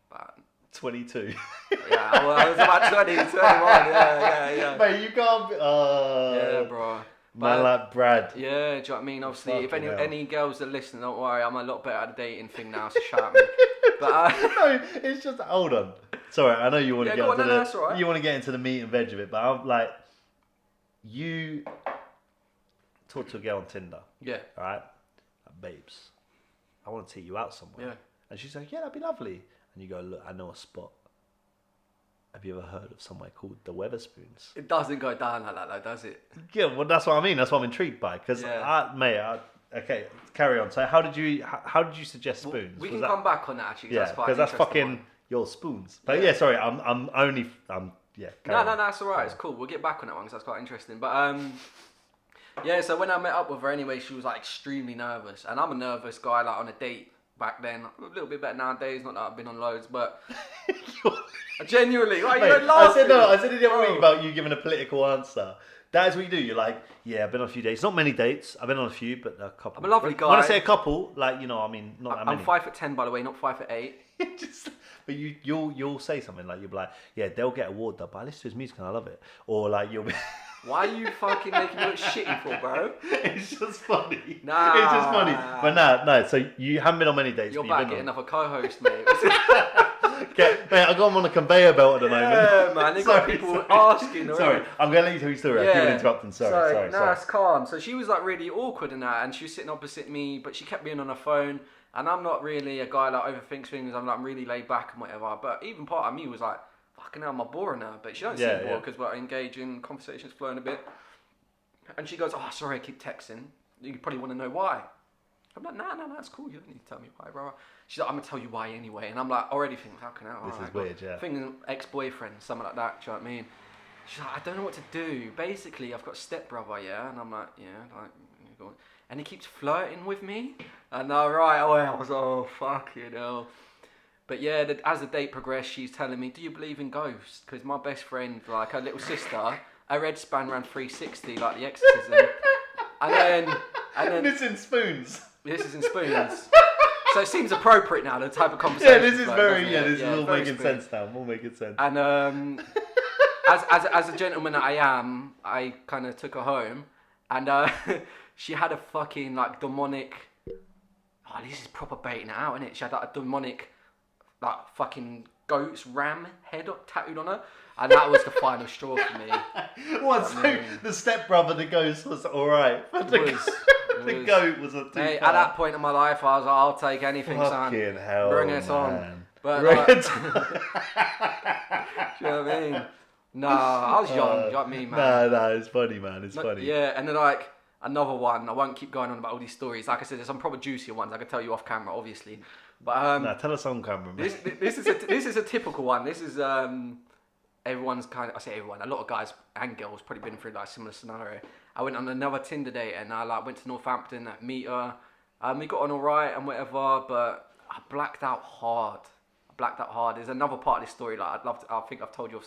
About 22. Yeah, I was about 20, 21. Yeah. Mate, you can't be. Yeah, bro. Man like Brad. Yeah, do you know what I mean? Obviously, if any girls are listening, don't worry, I'm a lot better at the dating thing now, so shout at me. But no, it's just, hold on. Sorry, I know you want to get into right. You want to get into the meat and veg of it, but I'm like, you talk to a girl on Tinder. Yeah. All right, like, babes, I want to take you out somewhere. Yeah. And she's like, yeah, that'd be lovely. And you go, look, I know a spot. Have you ever heard of somewhere called the Weatherspoons? It doesn't go down like that, though, does it? Yeah, well, that's what I mean. That's what I'm intrigued by. Because, okay, carry on. So, how did you suggest Spoons? We can come back on that, actually. Yeah, because that's fucking your spoons. But yeah, sorry, I'm only yeah. No, that's alright. It's cool. We'll get back on that one because that's quite interesting. But yeah. So when I met up with her anyway, she was like extremely nervous, and I'm a nervous guy. Like on a date back then, a little bit better nowadays. Not that I've been on loads, but genuinely, like you're laughing. I said it the other week about you giving a political answer. That is what you do. You're like, yeah, I've been on a few dates. Not many dates. I've been on a few, but a couple. I'm a lovely guy. When I say a couple, like, you know, I mean, not that many. I'm 5'10", by the way, not 5'8". But you'll say something like, you'll be like, yeah, they'll get award though, but I listen to his music and I love it. Or like you'll be. Why are you fucking making me look shitty for, bro? It's just funny. Nah. It's just funny. But no. So you haven't been on many dates. You're about to get another co-host, mate. Mate, I got him on a conveyor belt at the moment. Yeah, man. They've got people asking. Sorry, I'm going to let you tell your story. I keep on interrupting. Sorry. No, it's calm. So she was like really awkward in that, and she was sitting opposite me, but she kept being on her phone. And I'm not really a guy that overthinks things. I'm really laid back and whatever. But even part of me was like, fucking hell, am I boring her? But she don't seem bored because we're engaging, conversation's flowing a bit. And she goes, oh, sorry, I keep texting. You probably want to know why. I'm like, nah, that's cool. You don't need to tell me why, bro. She's like, I'm going to tell you why anyway. And I'm like, already thinking, how can I? This is weird, yeah. Thinking ex-boyfriend, something like that, do you know what I mean? She's like, I don't know what to do. Basically, I've got a stepbrother, yeah? And I'm like, yeah, like, and he keeps flirting with me. And I was, oh, fuck, you know. But yeah, as the date progressed, she's telling me, do you believe in ghosts? Because my best friend, like her little sister, her head span around 360, like the exorcism. and then this in spoons. This is in spoons. So it seems appropriate now, the type of conversation. Yeah, this is very, this is all making sense now. All making sense. And as a gentleman that I am, I kind of took her home, and she had a fucking like demonic. Oh, this is proper baiting it out, isn't it? She had like a demonic, like fucking goat's ram head tattooed on her, and that was the final straw for me. What? So the stepbrother, the ghost, was all right. The goat was a too Mate, at that point in my life, I was like, I'll take anything, son. Fucking hell, bring it on. But bring it on. Do you know what I mean? Nah, I was young. Do you know what I mean, man? No, it's funny, man. It's funny. Yeah, and then like another one. I won't keep going on about all these stories. Like I said, there's some proper juicier ones I could tell you off camera, obviously. But tell us on camera, man. This is a typical one. This is everyone's kind of. I say everyone. A lot of guys and girls probably been through like a similar scenario. I went on another Tinder date and I like went to Northampton to meet her. We got on alright and whatever, but I blacked out hard. There's another part of this story. Like I think I've told you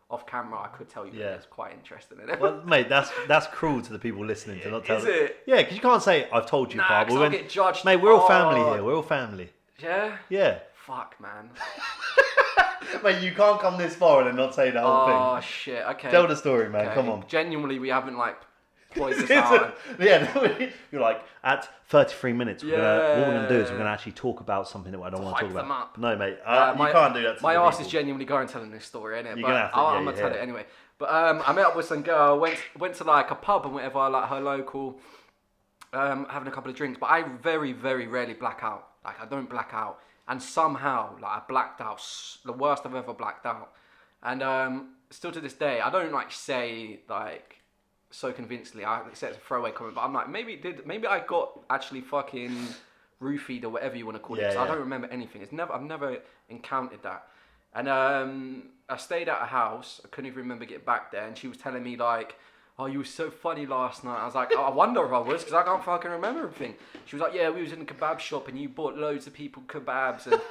off camera. I could tell you. Yeah, it's quite interesting. Isn't it? Well, mate, that's cruel to the people listening to not tell. Is it? Yeah, because you can't say I've told you, Nah, because I'll get judged. Mate, we're all family here. We're all family. Yeah. Yeah. Fuck, man. Mate, you can't come this far and then not say the whole thing. Oh shit. Okay. Tell the story, man. Okay. Come on. Genuinely, we haven't like. Yeah, you're like at 33 minutes. What we're gonna do is we're gonna actually talk about something that I don't want to talk about. Them up. No, mate, you can't do that. To my arse is genuinely going telling this story, innit? You're gonna have to, I'm gonna tell it anyway. But I met up with some girl, went to like a pub and whatever, like her local, having a couple of drinks. But I very, very rarely black out. Like I don't black out, and somehow like I blacked out, the worst I've ever blacked out. And still to this day, I don't like say like. So convincingly, I said it's a throwaway comment, but I'm like, maybe I got actually fucking roofied or whatever you want to call it. So I don't remember anything. I've never encountered that. And I stayed at a house. I couldn't even remember getting back there, and she was telling me like, "Oh, you were so funny last night." I was like, oh, I wonder if I was, because I can't fucking remember everything. She was like, "Yeah, we was in a kebab shop, and you bought loads of people kebabs, and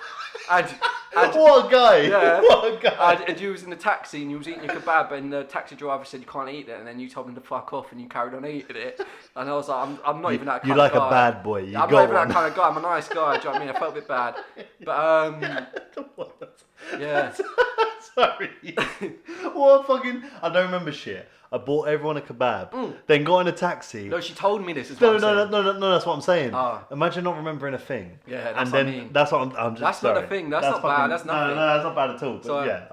what a guy! Yeah, what a guy!" And you was in the taxi, and you was eating your kebab, and the taxi driver said you can't eat it, and then you told him to fuck off, and you carried on eating it. And I was like, I'm not even that kind of guy. You're like a bad boy. I'm not even that kind of guy. I'm a nice guy. Do you know what I mean? I felt a bit bad, but yeah. Sorry. What fucking... I don't remember shit. I bought everyone a kebab, then got in a taxi. No, she told me this. No, that's what I'm saying. Imagine not remembering a thing. Yeah, that's what I mean. That's what I'm just... That's not a thing. That's not bad. That's nothing. No, that's not bad at all. But so, yeah,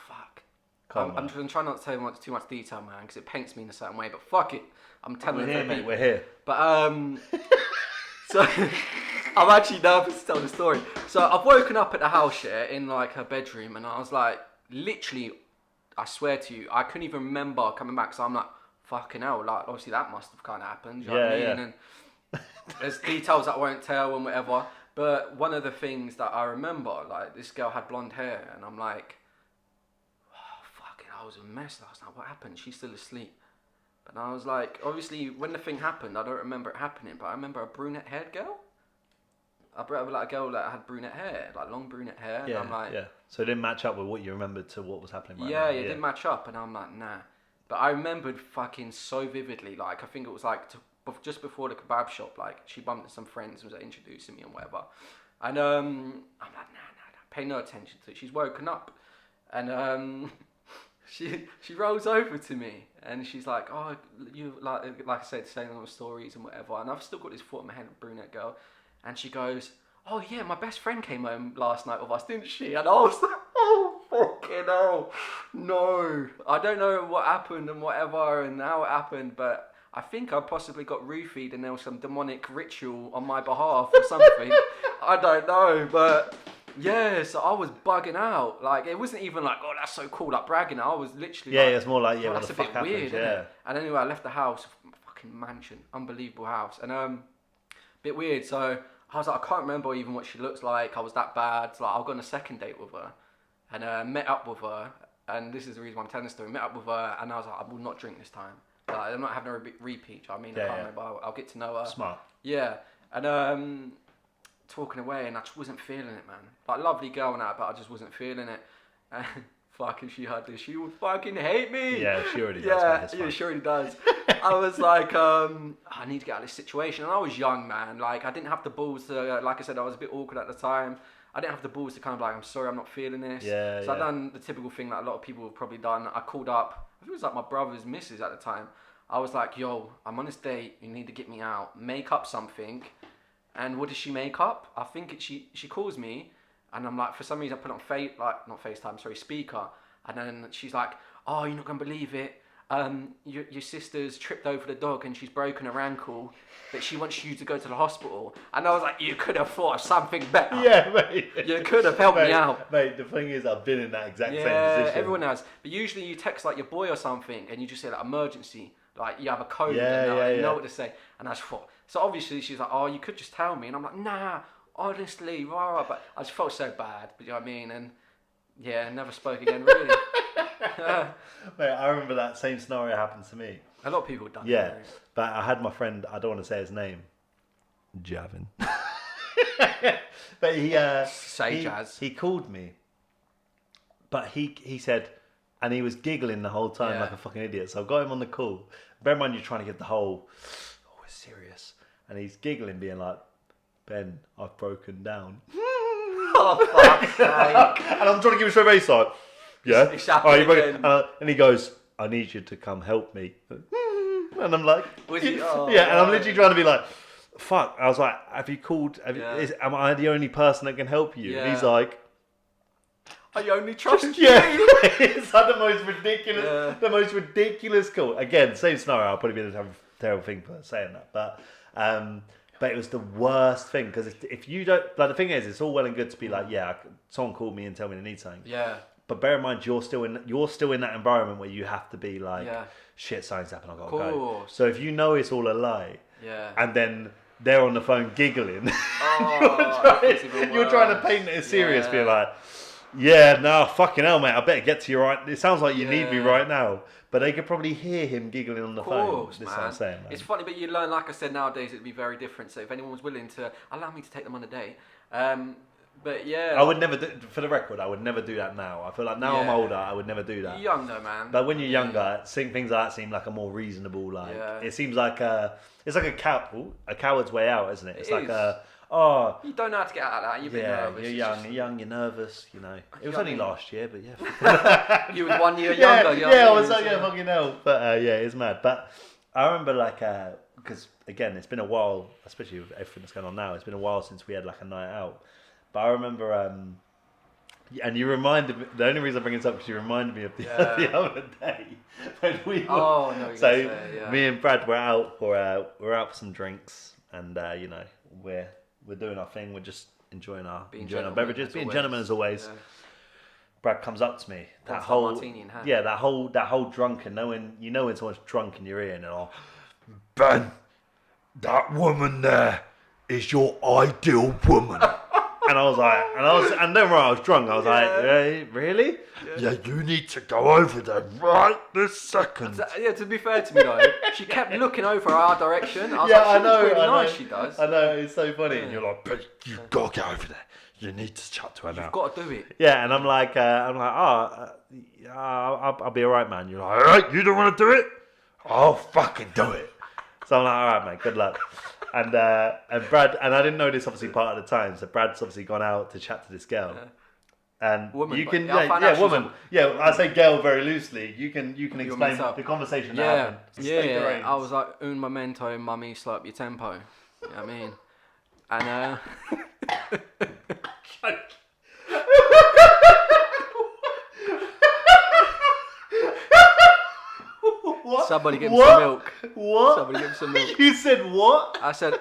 fuck. I'm trying not to tell too much detail, man, because it paints me in a certain way. But fuck it. I'm telling you, mate. We're here. But so I'm actually nervous to tell the story. So I've woken up at the house in like her bedroom, and I was like, literally, I swear to you, I couldn't even remember coming back. So I'm like, fucking hell, like obviously that must have kind of happened. You know what I mean? And there's details that I won't tell and whatever. But one of the things that I remember, like, this girl had blonde hair, and I'm like, oh, fucking, I was a mess last night. What happened? She's still asleep. And I was like, obviously, when the thing happened, I don't remember it happening, but I remember a brunette-haired girl. I remember like a girl that had brunette hair, like long brunette hair. Yeah, and I'm like, yeah. So it didn't match up with what you remembered to what was happening right yeah, now. it didn't match up, and I'm like, nah. But I remembered fucking so vividly, like, I think it was like just before the kebab shop, like, she bumped into some friends and was like, introducing me and whatever. And I'm like, nah, pay no attention to it. She's woken up, and she rolls over to me, and she's like, oh, you, like I said, saying all the stories and whatever, and I've still got this thought in my head of brunette girl, and she goes, oh yeah, my best friend came home last night with us, didn't she? And I was like, oh fucking hell, no. I don't know what happened and whatever and how it happened, but I think I possibly got roofied and there was some demonic ritual on my behalf or something. I don't know, but yeah, so I was bugging out. Like, it wasn't even like, oh, that's so cool, like bragging. I was literally yeah, like, it's more like, yeah, oh, what that's the a fuck bit happened? weird, yeah. isn't it? And anyway, I left the house, fucking mansion, unbelievable house, and bit weird. So I was like, I can't remember even what she looks like. I was that bad. So, like, I'll go on a second date with her, and met up with her. And this is the reason why I'm telling the story. Met up with her, and I was like, I will not drink this time. Like, I'm not having a repeat. I mean, I can't remember. I'll get to know her. Smart. Yeah, and talking away, and I just wasn't feeling it, man. Like, lovely girl and that, but I just wasn't feeling it. And fucking, she heard this, she would fucking hate me. Yeah, she already does. Yeah, she already does. I was like, I need to get out of this situation. And I was young, man. Like, I didn't have the balls to, like I said, I was a bit awkward at the time. I didn't have the balls to kind of like, I'm sorry, I'm not feeling this. Yeah, so I done the typical thing that a lot of people have probably done. I called up, I think it was like my brother's missus at the time. I was like, yo, I'm on this date. You need to get me out. Make up something. And what does she make up? I think she calls me, and I'm like, for some reason I put it on speaker. And then she's like, oh, you're not gonna believe it. Your sister's tripped over the dog and she's broken her ankle, but she wants you to go to the hospital. And I was like, you could have thought of something better. Yeah, mate. You could have helped me out. Mate, the thing is, I've been in that exact same position. Yeah, everyone has. But usually you text like your boy or something, and you just say like emergency. Like, you have a code and you know what to say. And I just thought, so obviously she's like, oh, you could just tell me. And I'm like, nah, honestly, rah. But I just felt so bad, but you know what I mean? And yeah, never spoke again, really. Mate, I remember that same scenario happened to me. A lot of people have done Yeah, that. but I had my friend, I don't want to say his name, Javin. But Jazz. He called me, but he said, and he was giggling the whole time like a fucking idiot. So I got him on the call. Bear in mind, you're trying to get the whole, oh, it's serious. And he's giggling, being like, Ben, I've broken down. Oh, fuck's sake. And I'm trying to give him straight face, like, yeah. And he goes, I need you to come help me. And I'm like, yeah. And I'm literally trying to be like, fuck. I was like, have you called? Am I the only person that can help you? And he's like, I only trust you. Yeah, it's like the most ridiculous call. Again, same scenario. I'll probably be a terrible thing for saying that, but it was the worst thing, because if you don't, like, the thing is, it's all well and good to be like, yeah, someone called me and tell me they need something. Yeah. But bear in mind, you're still in that environment where you have to be like, shit, something's happened, I've got to go. So if you know it's all a lie, and then they're on the phone giggling, you're trying to paint it as serious, being like, yeah, no, fucking hell, mate, I better get to you right. It sounds like you need me right now. But they could probably hear him giggling on the phone. That's what I'm saying, man. It's funny, but you learn, like I said, nowadays it'd be very different. So if anyone was willing to allow me to take them on a date, but yeah, I would never do, for the record, I would never do that now. I feel like now I'm older, I would never do that. You're young though, man. But when you're younger, things like that seem like a more reasonable, like, it seems like it's like a coward's way out, isn't it? It's like you don't know how to get out of that. You're a bit nervous. You're young, you're nervous, you know. It was only last year, but yeah. You was 1 year younger. I was like, fucking hell. But it's mad. But I remember, like, because again, it's been a while, especially with everything that's going on now. It's been a while since we had like a night out. But I remember, and you reminded me. The only reason I bring this up is you reminded me of the other day when we were. Me and Brad were out for some drinks, and you know, we're doing our thing. We're just enjoying our beverages, being gentlemen as always. Yeah. Brad comes up to me. That whole martini in hand. That whole drunken. When someone's drunk in your ear, and they're like, Ben, that woman there, is your ideal woman. And I was like, and then when I was drunk, I was like, really? Yeah, you need to go over there right this second. Yeah, to be fair to me though, she kept looking over our direction. I was like, I know, really I know. nice, she does. I know, it's so funny. And you're like, but you've got to get over there. You need to chat to her now. You've got to do it. Yeah, and I'm like, I'll be all right, man. You're like, all right, you don't want to do it? I'll fucking do it. So I'm like, all right, mate, good luck. And Brad, and I didn't know this obviously part of the time, so Brad's obviously gone out to chat to this girl. And woman, you can, woman. Yeah, I say girl very loosely. You can explain the conversation that happened. Yeah. I was like, un momento, mummy, slow up your tempo. You know what I mean? And What? Somebody give him some milk. What? Somebody give him some milk. You said what? I said,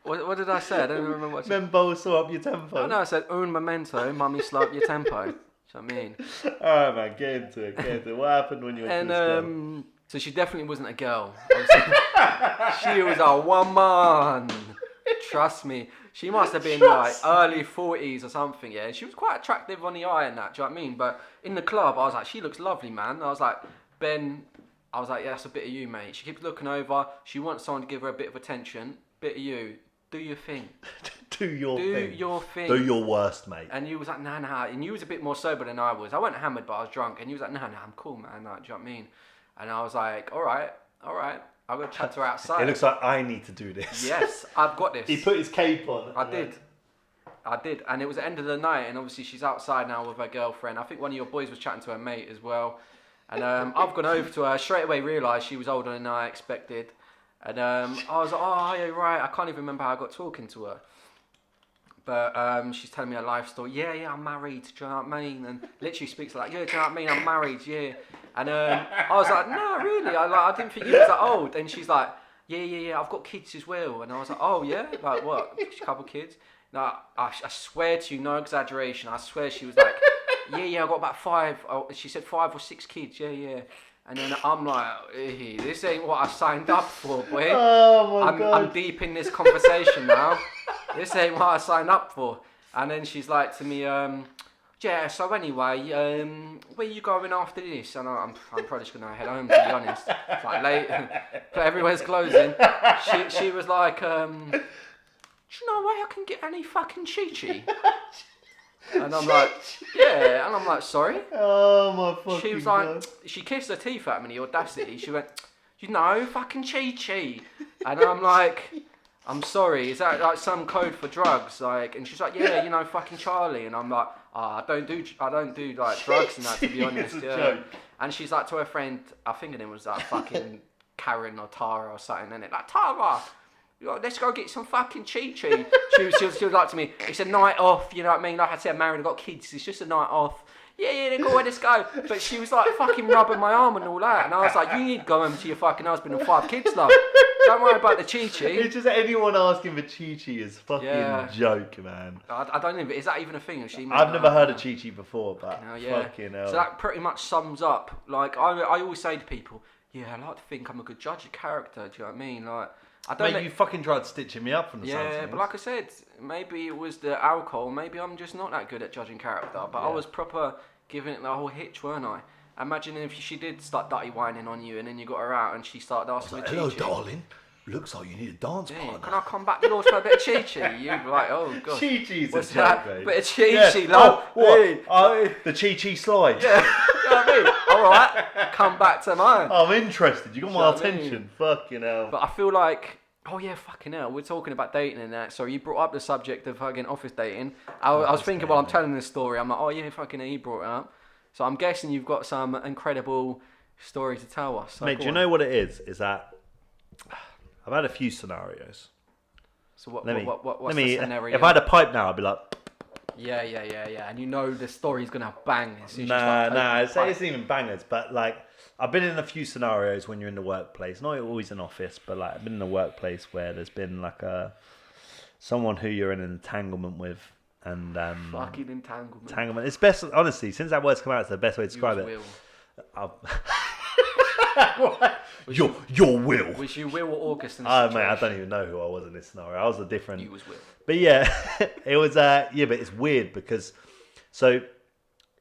what did I say? I don't remember what I said. Membo, slow up your tempo. No, I said, un momento, mummy, slow up your tempo. Do you know what I mean? Alright, man, get into it. What happened when you went to this girl? So she definitely wasn't a girl. She was a woman. Trust me. She must have been like early 40s or something, yeah. She was quite attractive on the eye and that, do you know what I mean? But in the club, I was like, she looks lovely, man. I was like, Ben... I was like, yeah, that's a bit of you, mate. She keeps looking over. She wants someone to give her a bit of attention. Bit of you. Do your thing. Do your thing. Do your worst, mate. And you was like, nah. And you was a bit more sober than I was. I wasn't hammered, but I was drunk. And you was like, nah, I'm cool, man. Like, do you know what I mean? And I was like, all right. I'm going to chat to her outside. It looks like I need to do this. Yes, I've got this. He put his cape on. I did. And it was the end of the night. And obviously she's outside now with her girlfriend. I think one of your boys was chatting to her mate as well. And I've gone over to her, straight away realised she was older than I expected. And I was like, oh, yeah, right. I can't even remember how I got talking to her. But she's telling me her life story. Yeah, I'm married, do you know what I mean? And literally speaks like, yeah, do you know what I mean? I'm married, yeah. And I was like, no, really? I didn't think you was that old. And she's like, yeah, I've got kids as well. And I was like, oh, yeah? Like, what? A couple of kids? No, I swear to you, no exaggeration. I swear she was like... Yeah, I've got about 5. Oh, she said 5 or 6 kids. Yeah. And then I'm like, hey, this ain't what I signed up for, boy. Oh my God. I'm deep in this conversation now. This ain't what I signed up for. And then she's like to me, yeah. So anyway, where are you going after this? And I'm probably just gonna head home, to be honest. It's like late, but everywhere's closing. She was like, do you know where I can get any fucking chi-chi? And I'm like, yeah. And I'm like, sorry? Oh my fucking God. She was like, she kissed her teeth at me, the audacity. She went, you know, fucking chi-chi. And I'm like, I'm sorry, is that like some code for drugs? Like, and she's like, yeah, you know, fucking Charlie. And I'm like, I don't do like drugs and that, to be honest. Yeah. And she's like to her friend, I think her name was like fucking Karen or Tara or something, and it like, Tara, let's go get some fucking chi-chi. She was like to me, it's a night off, you know what I mean? Like I said, I'm married, I've got kids, it's just a night off. Yeah, then go away, let's go. But she was like fucking rubbing my arm and all that. And I was like, you need to go home to your fucking husband and 5 kids, love. Don't worry about the chi-chi. It's just anyone asking for chi-chi is fucking joke, man. I don't know, is that even a thing? I've never heard of chi-chi before, but fucking hell. So that pretty much sums up, like, I always say to people, yeah, I like to think I'm a good judge of character, do you know what I mean? Like, Mate, you fucking tried stitching me up from the sounds of things. But like I said, maybe it was the alcohol. Maybe I'm just not that good at judging character. But I was proper giving it the whole hitch, weren't I? Imagine if she did start dirty whining on you and then you got her out and she started asking for hello, chi-chi. darling. Looks like you need a dance partner. Can I come back to yours for a bit of chi-chi? You'd be like, oh, God. Chi-chi's what's a joke, mate. Bit of chi-chi, love. What? The chi-chi slide? Yeah. You know what I mean? All right. Come back to mine. I'm interested. You got my attention. Fucking hell. But I feel like... Oh yeah, fucking hell. We're talking about dating and that. So you brought up the subject of fucking office dating. I was thinking while I'm telling this story, I'm like, oh yeah, fucking hell, you brought it up. So I'm guessing you've got some incredible story to tell us. So mate, do you know what it is? Is that I've had a few scenarios. So what's the scenario? If I had a pipe now, I'd be like... Yeah. And you know the story's going to have bangers. Nah, it isn't even bangers, but like... I've been in a few scenarios when you're in the workplace, not always in office, but like I've been in a workplace where there's been like someone who you're in an entanglement with, and fucking entanglement. It's best, honestly, since that word's come out, it's the best way to describe it. Your Will. Was you Will or August in this Oh, situation? mate, I don't even know who I was in this scenario. I was a different... You was Will. But yeah, it was... but it's weird because... So,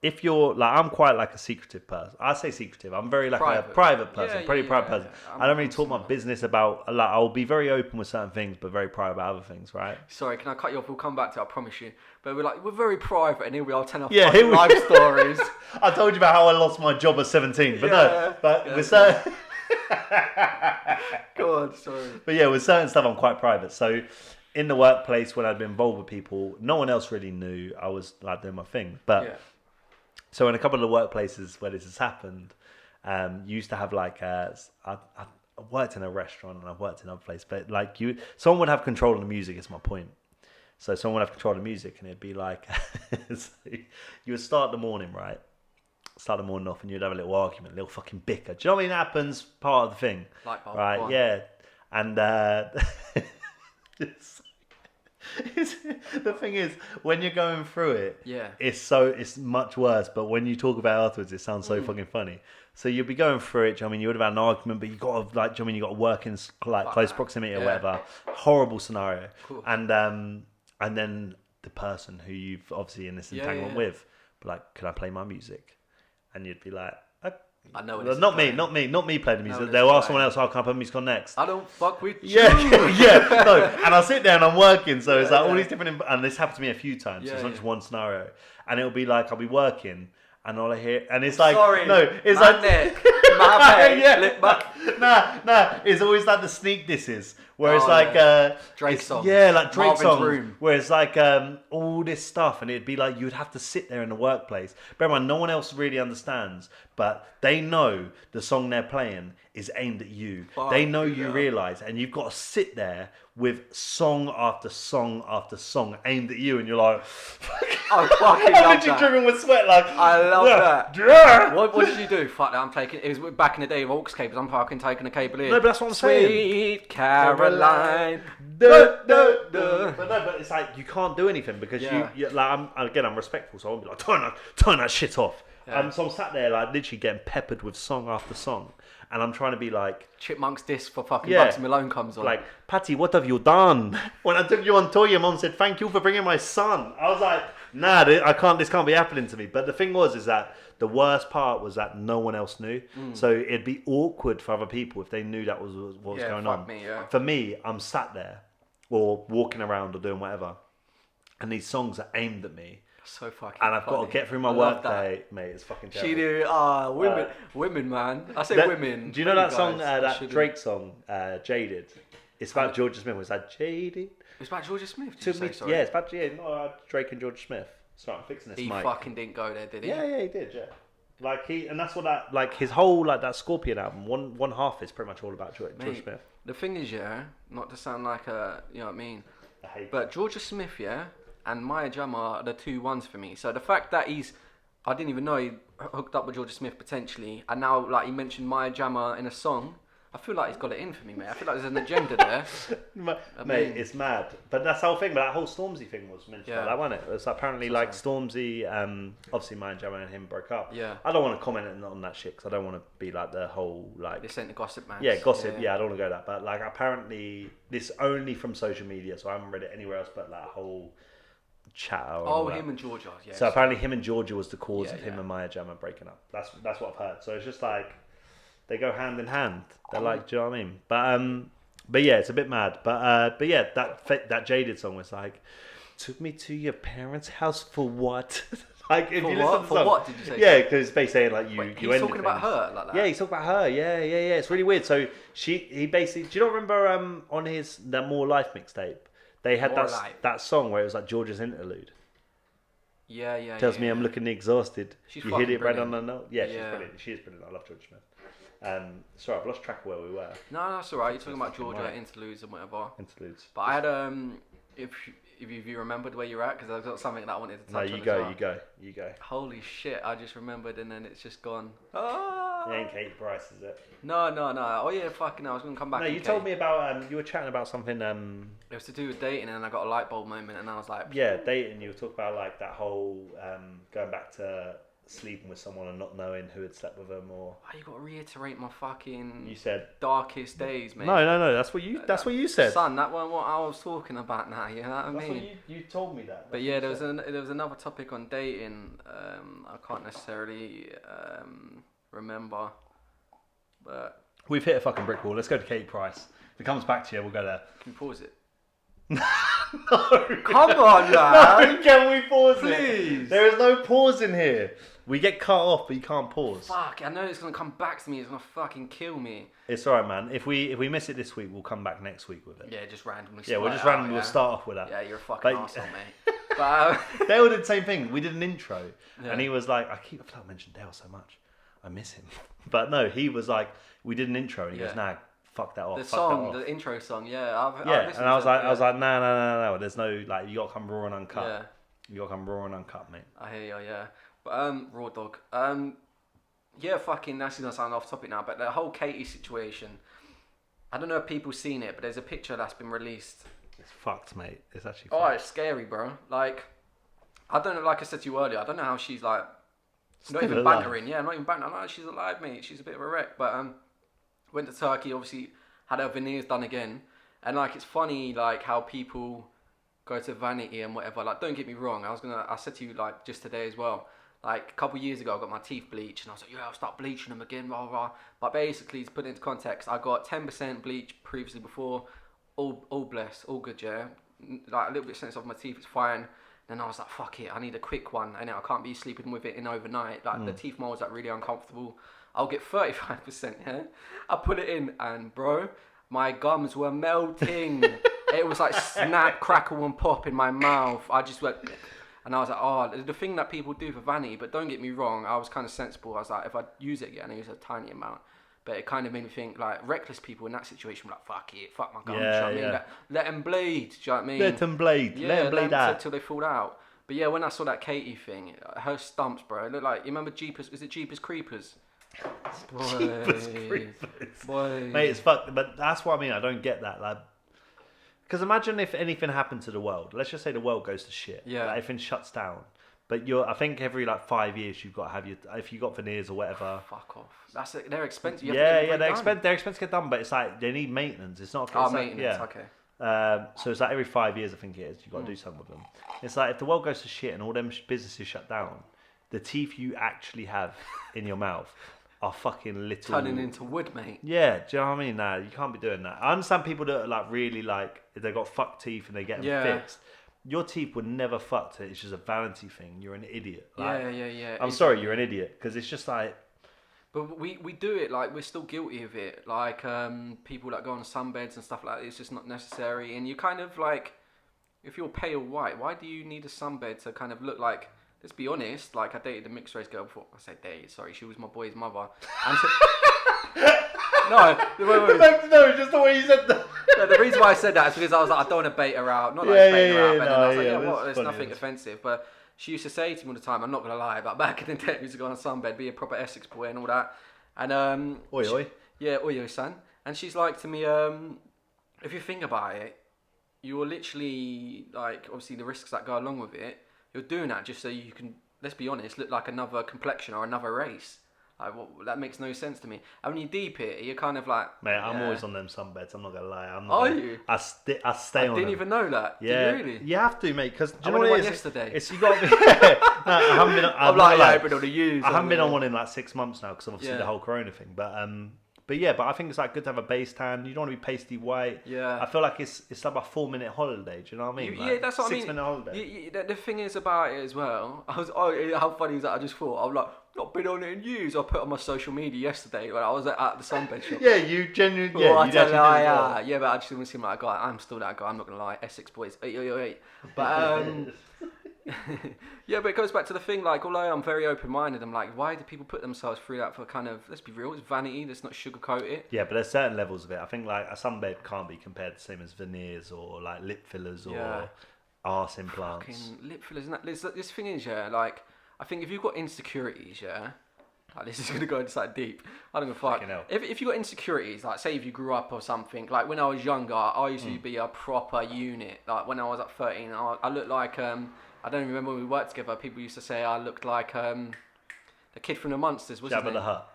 if you're... Like, I'm quite like a secretive person. I say secretive. I'm very like a private person. Pretty private person. I don't really talk my business about... Like, I'll be very open with certain things, but very private about other things, right? Sorry, can I cut you off? We'll come back to it, I promise you. But we're very private, and here we are telling our here we- life stories. I told you about how I lost my job at 17, but with certain... Go on, sorry. But yeah, with certain stuff, I'm quite private. So, in the workplace, when I'd been involved with people, no one else really knew I was like doing my thing. But so, in a couple of the workplaces where this has happened, you used to have like I worked in a restaurant and I've worked in other places, but like someone would have control of the music. Is my point. So someone would have control of the music, and it'd be like so you would start the morning right. Start the morning off and you'd have a little argument, a little fucking bicker. Do you know what I mean? That happens, part of the thing. Like right? One. Yeah. And the thing is, when you're going through it, it's much worse. But when you talk about it afterwards, it sounds so fucking funny. So you'll be going through it. Do you know what I mean? You would have had an argument, but you got to like. Do you know what I mean? You got to work in like close proximity or whatever. Horrible scenario. Cool. And then the person who you've obviously in this entanglement with, be like, can I play my music? And you'd be like, I know well, not me playing the music. They'll ask someone else, how can I put music on next? I don't fuck with you. No. And I'll sit there and I'm working, so it's like all these different, and this happened to me a few times, so it's not just one scenario. And it'll be like, I'll be working, and all I hear, and it's like, it's my like, neck, my neck, nah, it's always like the sneak disses, where it's like, Drake songs. Yeah, like Drake Marvin's songs, Room. where it's like, all this stuff, and it'd be like, you'd have to sit there in the workplace. Bear in mind, no one else really understands, but they know the song they're playing is aimed at you. They know you realise, and you've got to sit there with song after song after song aimed at you, and you're like, I fucking love that. Driven with sweat, like, I love that. Yeah. What did you do? Fuck that, I'm taking. It was back in the day of aux cables. I'm fucking taking a cable in. No, but that's what I'm saying. Sweet Caroline. But it's like you can't do anything because you like. I'm respectful, so I'll be like, turn that shit off. Yeah. So I'm sat there like literally getting peppered with song after song. And I'm trying to be like... Chipmunk's disc for fucking Bugsy Malone comes on. Like, Patty, what have you done? When I took you on tour, your mum said, thank you for bringing my son. I was like, nah, this can't be happening to me. But the thing is that the worst part was that no one else knew. So it'd be awkward for other people if they knew that was what was going on. For me, I'm sat there or walking around or doing whatever. And these songs are aimed at me. So fucking and I've funny. got to get through my work day, mate. It's fucking terrible. She do. Women, man. I say women. Do you know that song, that Drake song, Jaded? It's about Georgia Smith. Was that Jaded? It's about Georgia Smith. Yeah, it's about Drake and Georgia Smith. Sorry, I'm fixing this. He mic. fucking didn't go there, did he? Yeah, he did. Yeah. Like and that's what that like his whole like that Scorpion album. One half is pretty much all about Georgia Smith. The thing is, not to sound like a, you know what I mean, but Georgia Smith, and Maya Jama are the two ones for me. So the fact that I didn't even know he hooked up with Georgia Smith potentially, and now like he mentioned Maya Jama in a song, I feel like he's got it in for me, mate. I feel like there's an agenda there. Mate, it's mad. But that's the whole thing. But that whole Stormzy thing was mentioned like that, wasn't it? It was apparently like Stormzy, obviously Maya Jama and him broke up. Yeah. I don't want to comment on that shit because I don't want to be like the whole like... This ain't the gossip, man. Yeah, gossip. Yeah, I don't want to go that. But like apparently this only from social media, so I haven't read it anywhere else but that whole... chatter. Him and Georgia. Yeah. So apparently, him and Georgia was the cause of him and Maya Jama breaking up. That's what I've heard. So it's just like they go hand in hand. They're like, do you know what I mean? But yeah, it's a bit mad. But yeah, that Jaded song was like, took me to your parents' house for what? Like if you listen to the song, what did you say? Yeah, because it's basically saying like you. Wait, he's talking about her like that. Yeah, he's talking about her. Yeah. It's really weird. So he basically. Do you not remember on that More Life mixtape? They had that song where it was like Georgia's interlude. Yeah. Tells me I'm looking exhausted. She's you hit it right brilliant. on the note. Yeah, she's brilliant. She is brilliant. I love Georgia Smith. Sorry, I've lost track of where we were. No, that's alright. You're talking about Georgia interludes and whatever. Interludes. But I had if you remembered where you're at, because I've got something that I wanted to touch on. No, you go. Holy shit! I just remembered and then it's just gone. It ain't Kate Price, is it? No. Oh yeah, fucking! I was gonna come back. No, you told me about you were chatting about something. It was to do with dating, and then I got a light bulb moment, and I was like, yeah, dating. You were talking about like that whole going back to sleeping with someone and not knowing who had slept with them, or you got to reiterate my fucking. You said darkest days, mate. No. That's what you said. Son, that wasn't what I was talking about. Now, you know what I mean? That's what you told me that. But yeah, there was another topic on dating. I can't necessarily remember, but we've hit a fucking brick wall. Let's go to Katie Price. If it comes back to you, we'll go there. Can we pause it? No. Come on, man. No, can we pause Please. it? There is no pause in here. We get cut off, but you can't pause. Fuck, I know it's going to come back to me. It's going to fucking kill me. It's alright, man. If we miss it this week, we'll come back next week with it. Yeah, just randomly. Yeah, we'll just randomly start off with that. Yeah, you're a fucking arsehole, mate. But, Dale did the same thing. We did an intro, yeah. and he was like, I feel like I mentioned Dale so much. I miss him. But no, he was like, we did an intro, and he goes, nah, fuck that off. The intro song, yeah. And I was like, no. There's no, like, you got to come raw and uncut. Yeah. You got to come raw and uncut, mate. I hear you, yeah. But, raw dog. Yeah, fucking, that's going to sound off topic now, but the whole Katie situation, I don't know if people's seen it, but there's a picture that's been released. It's fucked, mate. It's actually fucked. Oh, it's scary, bro. Like, I don't know, like I said to you earlier, I don't know how she's like, not even bantering. Yeah, not even bantering. No, she's alive, mate. She's a bit of a wreck. But went to Turkey, obviously had her veneers done again. And like, it's funny, like, how people go to Vanity and whatever. Like, don't get me wrong. I said to you, like, just today as well. Like, a couple of years ago, I got my teeth bleached, and I was like, yeah, I'll start bleaching them again, rah, rah. But basically, to put it into context, I got 10% bleach previously before, all blessed, all good, yeah. Like, a little bit sensitive of my teeth, it's fine. Then I was like, fuck it, I need a quick one, and I can't be sleeping with it in overnight. Like, the teeth mold's like really uncomfortable. I'll get 35%, yeah. I put it in, and bro, my gums were melting. It was like snap, crackle, and pop in my mouth. I just went. And I was like, oh, the thing that people do for Vanity, but don't get me wrong, I was kind of sensible. I was like, if I use it again, I use a tiny amount. But it kind of made me think, like, reckless people in that situation were like, fuck it, fuck my gums, you know what I mean? Let them bleed, do you know what I mean? Let them bleed, yeah, let them bleed out. Till they fall out. But yeah, when I saw that Katie thing, her stumps, bro, it looked like, you remember Jeepers, is it Jeepers Creepers? Jeepers Creepers. Boy. Mate, it's fucked, but that's what I mean, I don't get that, like. Because imagine if anything happened to the world. Let's just say the world goes to shit. Yeah. Like, everything shuts down. But I think every like 5 years you've got to have if you got veneers or whatever. Fuck off. They're expensive. They're expensive to get done. But it's like they need maintenance. It's not. Oh, maintenance. Like, yeah. Okay. So it's like every 5 years I think it is. You've got to do something with them. It's like if the world goes to shit and all them businesses shut down, the teeth you actually have in your mouth are fucking little. Turning into wood, mate. Yeah, do you know what I mean? Nah, you can't be doing that. I understand people that are like really like, if they got fucked teeth and they get them fixed. Your teeth were never fucked. It's just a vanity thing. You're an idiot. Like, yeah. I'm sorry, you're an idiot. Because it's just like... But we do it, like, we're still guilty of it. Like, people that go on sunbeds and stuff like that, it's just not necessary. And you kind of, like, if you're pale white, why do you need a sunbed to kind of look like... Let's be honest, like, I dated a mixed race girl before. I say dated, sorry, she was my boy's mother. And so, no, wait. No, just the way you said that. No, the reason why I said that is because I was like, I don't want to bait her out. Not like bait her out, but then I was like, there's nothing offensive. But she used to say to me all the time, I'm not going to lie, but back in the day, we used to go on a sunbed, be a proper Essex boy and all that. And, oi. Yeah, oi, son. And she's like to me, if you think about it, you're literally, like, obviously the risks that go along with it, you're doing that just so you can, let's be honest, look like another complexion or another race. Like, that makes no sense to me. And when you deep it, you're kind of like... Mate, I'm always on them sunbeds, I'm not going to lie. Are you? I stay on them. I didn't even know that. Yeah. Did you really? You have to, mate, because... I went on one yesterday. It's you got to be... No, I haven't been on... I haven't been on one in like 6 months now, because obviously the whole corona thing. But yeah, but I think it's like good to have a base tan. You don't want to be pasty white. Yeah. I feel like it's like a 4-minute holiday. Do you know what I mean? Yeah, that's what I mean. 6-minute holiday. The thing is about it as well. How funny is that? I just thought, I'm like, not been on it in years. I put on my social media yesterday when I was at the sunbed shop. Yeah, you genuinely. Yeah, yeah, but I just want to seem like a guy. I'm still that guy. I'm not gonna lie. Essex boys. But yeah, but it goes back to the thing, like, although I'm very open-minded, I'm like, why do people put themselves through that for kind of, let's be real, it's vanity, let's not sugarcoat it. Yeah, but there's certain levels of it. I think, like, a sunbed can't be compared to the same as veneers or, like, lip fillers or arse implants. Fucking lip fillers. This thing is, like, I think if you've got insecurities, like, this is going to go into like deep. I don't give a fuck. If you got insecurities, like, say if you grew up or something, like, when I was younger, I used to be a proper unit. Like, when I was at 13, I looked like, I don't remember when we worked together, people used to say I looked like, The kid from the Monsters, what's his Jabba name? the Hutt.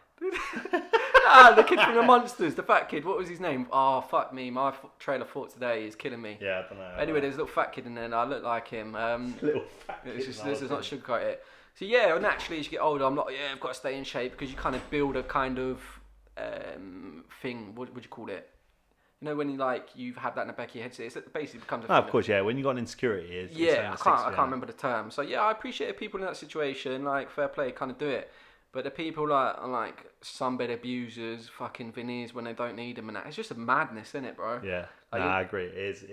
The kid from the Monsters, the fat kid. What was his name? Oh, fuck me. My trailer thought today is killing me. Yeah, I don't know. Anyway, there's a little fat kid in there, and I look like him. Little fat kid. This is not sugarcoat it. So yeah, naturally as you get older, I'm like, yeah, I've got to stay in shape because you kind of build a kind of thing. What would you call it? You know, when you've had that in the back of your head, so it basically becomes a thing. Of course, yeah. When you got an insecurity, I can't remember the term. So yeah, I appreciate people in that situation. Like, fair play, kind of do it. But the people like sunbed abusers, fucking veneers when they don't need them, and that, it's just a madness, isn't it, bro? Yeah, like, I agree. It is,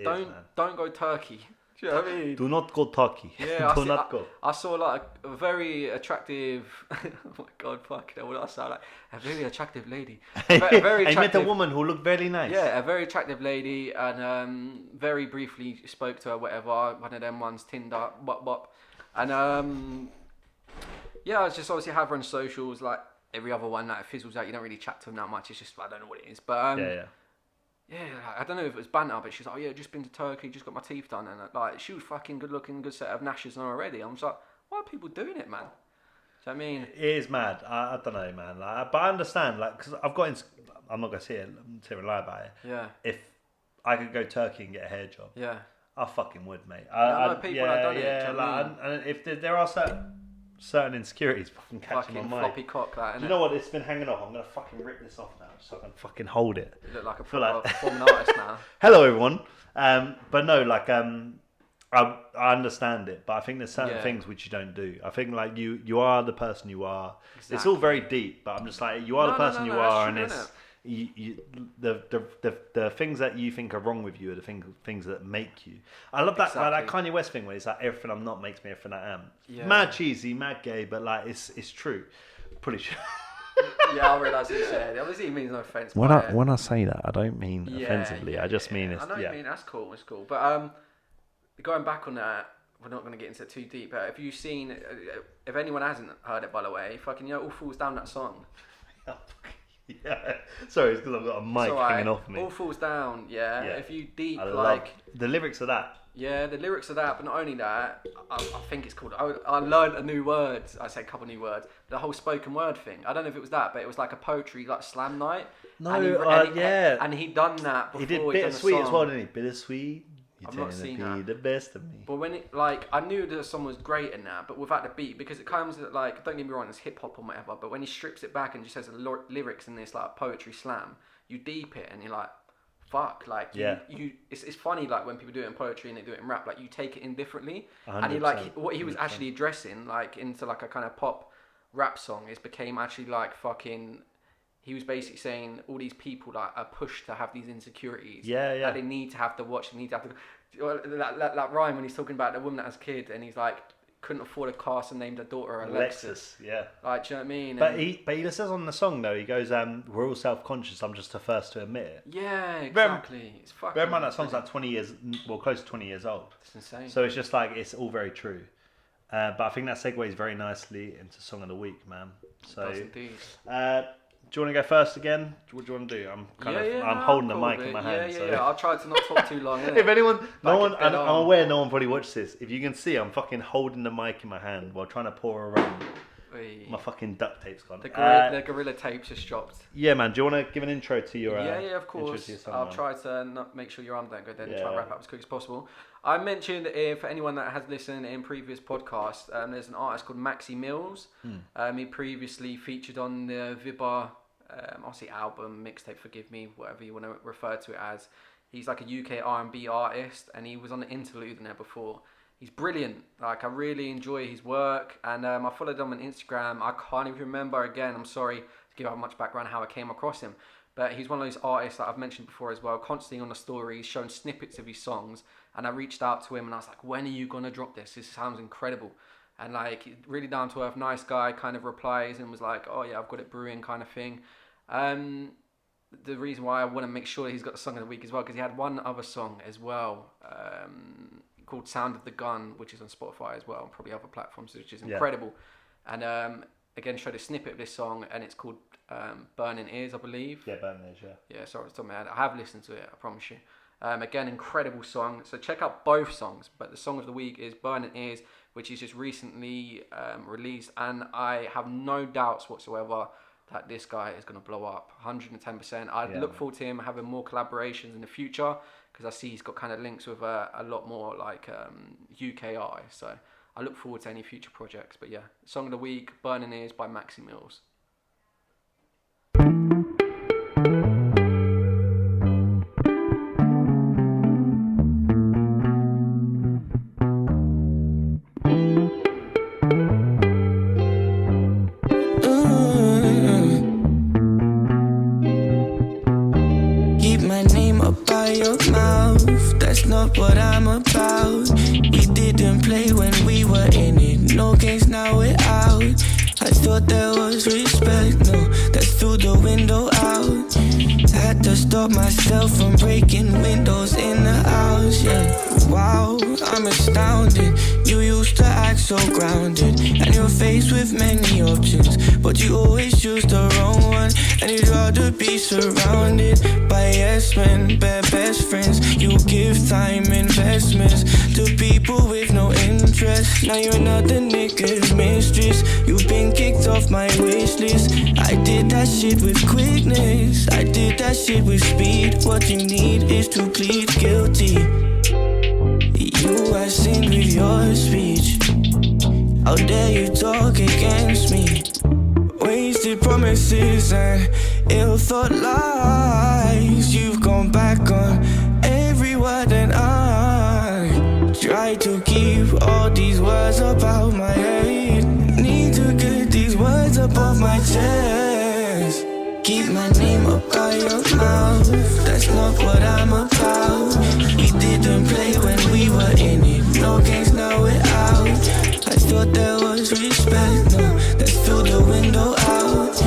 don't go Turkey. Do you know what I mean? Do not go Turkey. Yeah, do not go. I saw like a very attractive. Oh my god, fuck! What did I sound like? A very attractive lady. A very attractive, I met a woman who looked very nice. Yeah, a very attractive lady, and very briefly spoke to her. Whatever, one of them ones, Tinder, bop, and yeah, I was just obviously have her on socials like every other one that fizzles out. You don't really chat to them that much. It's just I don't know what it is, but yeah, I don't know if it was banter, but she's like, oh yeah, just been to Turkey, just got my teeth done, and like she was fucking good looking, good set of gnashes on already. I'm just like, why are people doing it, man? Do you know what I mean? It is mad. I don't know, man. Like, but I understand, like, because I've got. I'm not gonna sit here and lie about it. Yeah. If I could go Turkey and get a hair job, yeah, I fucking would, mate. I know people that done it. Yeah, like, and if there are certain insecurities fucking catching my mind. Floppy cock, that, innit? You know what? It's been hanging off. I'm gonna fucking rip this off now, so I can fucking hold it. You look like a performing artist now. Hello, everyone. But no, like, I understand it, but I think there's certain things which you don't do. I think like you are the person you are. Exactly. It's all very deep, but I'm just like you are the person you are, and it's the things that you think are wrong with you are the things that make you. I love that like that Kanye West thing where it's like everything I'm not makes me everything I am. Yeah. Mad cheesy, mad gay, but like it's true. Pretty sure. Yeah, I realise what you said. Obviously, it means no offence. When I say that, I don't mean offensively. I just mean it's. I know what you mean. That's cool. It's cool. But going back on that, we're not going to get into it too deep. But if you've seen, if anyone hasn't heard it, by the way, fucking All Falls Down, that song. Yeah. Sorry, it's because I've got a mic hanging off me. All Falls Down. Yeah. If you deep love the lyrics of that. Yeah, the lyrics of that, but not only that, I think it's called. I learned a new word. I say a couple new words. The whole spoken word thing. I don't know if it was that, but it was like a poetry like slam night. No, and he'd done that before. He did Bittersweet as well, didn't he? Bittersweet. I've not seen that. The best of me. But when it I knew the song was great in that, but without the beat, because it comes like, don't get me wrong, it's hip hop or whatever. But when he strips it back and just says the lyrics in this like poetry slam, you deep it and you're like, fuck, like it's funny like when people do it in poetry and they do it in rap, like you take it in differently. 100%. And he like what he was actually addressing like into like a kind of pop rap song became actually like fucking. He was basically saying all these people like are pushed to have these insecurities. Yeah. That they need to have to watch. They need to have to. That rhyme when he's talking about the woman that has a kid and he's like couldn't afford a car and named her daughter Alexis. Yeah. Like, do you know what I mean? But he says on the song though, he goes, "We're all self-conscious. I'm just the first to admit it." Yeah, exactly. It's fucking. Bear in mind that song's like 20 years, well, close to 20 years old. It's insane. So it's just like it's all very true. But I think that segues very nicely into Song of the Week, man. So. It does indeed. Do you want to go first again? What do you want to do? I'm holding the mic in my hand. Yeah. I'll try to not talk too long. If anyone, I'm aware no one probably watched this. If you can see, I'm fucking holding the mic in my hand while trying to pour a rum. My fucking duct tape's gone. The gorilla tape's just dropped. Yeah, man. Do you want to give an intro to your? Yeah, of course. I'll try to not make sure your arm don't go dead and try and wrap up as quick as possible. I mentioned for anyone that has listened in previous podcasts, there's an artist called Maxi Millz. He previously featured on the Vibba, obviously album, mixtape, forgive me, whatever you want to refer to it as. He's like a UK R&B artist, and he was on the interlude in there before. He's brilliant. Like, I really enjoy his work, and I followed him on Instagram. I can't even remember, again, I'm sorry to give out much background how I came across him, but he's one of those artists that I've mentioned before as well, constantly on the stories, showing snippets of his songs, and I reached out to him and I was like, when are you going to drop this? This sounds incredible. And like, really down to earth, nice guy, kind of replies and was like, oh yeah, I've got it brewing kind of thing. The reason why I want to make sure that he's got the Song of the Week as well, because he had one other song as well, called Sound of the Gun, which is on Spotify as well, and probably other platforms, which is incredible. And again, showed a snippet of this song, and it's called Burning Ears, I believe. Yeah, Burning Ears, yeah. Yeah, sorry, it's top of my head. I have listened to it, I promise you. Again, incredible song. So check out both songs, but the Song of the Week is Burning Ears which is just recently released, and I have no doubts whatsoever that this guy is going to blow up 110%. I look forward to him having more collaborations in the future, because I see he's got kind of links with a lot more like UK artists. So I look forward to any future projects. But yeah, Song of the Week, Burning Ears by Maxi Millz. What I'm about. We didn't play when we were in it. No games, now we're out. I thought there was respect, no, that's through the window out. Had to stop myself from breaking windows in the house, yeah. Wow, I'm astounded. You used to act so grounded, and you're faced with many options, but you always choose the wrong one. And you'd rather be surrounded by yes men, best friends. You give time investments to people with no interest. Now you're another nigga's mistress. You've been kicked off my wish list. I did that shit with quickness, I did that shit with speed. What you need is to plead guilty. You are sinned with your speech. How dare you talk against me? Wasted promises and ill-thought lies. You've gone back on every word, and I try to keep all these words about my head. Need to get these words above my chest. Keep my name up by your mouth. That's not what I'm about. We didn't play when we were in it. No games, now we're out. I thought there was respect, no, that's through the window out.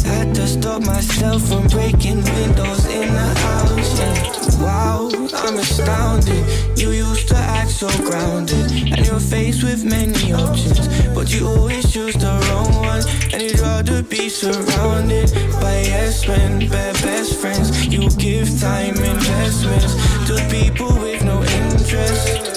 Had to stop myself from breaking windows in the house, yeah. Wow, I'm astounded. You used to act so grounded, and you're faced with many options, but you always choose the wrong one. And you'd rather be surrounded by yes men, best friends. You give time investments to people with no interest.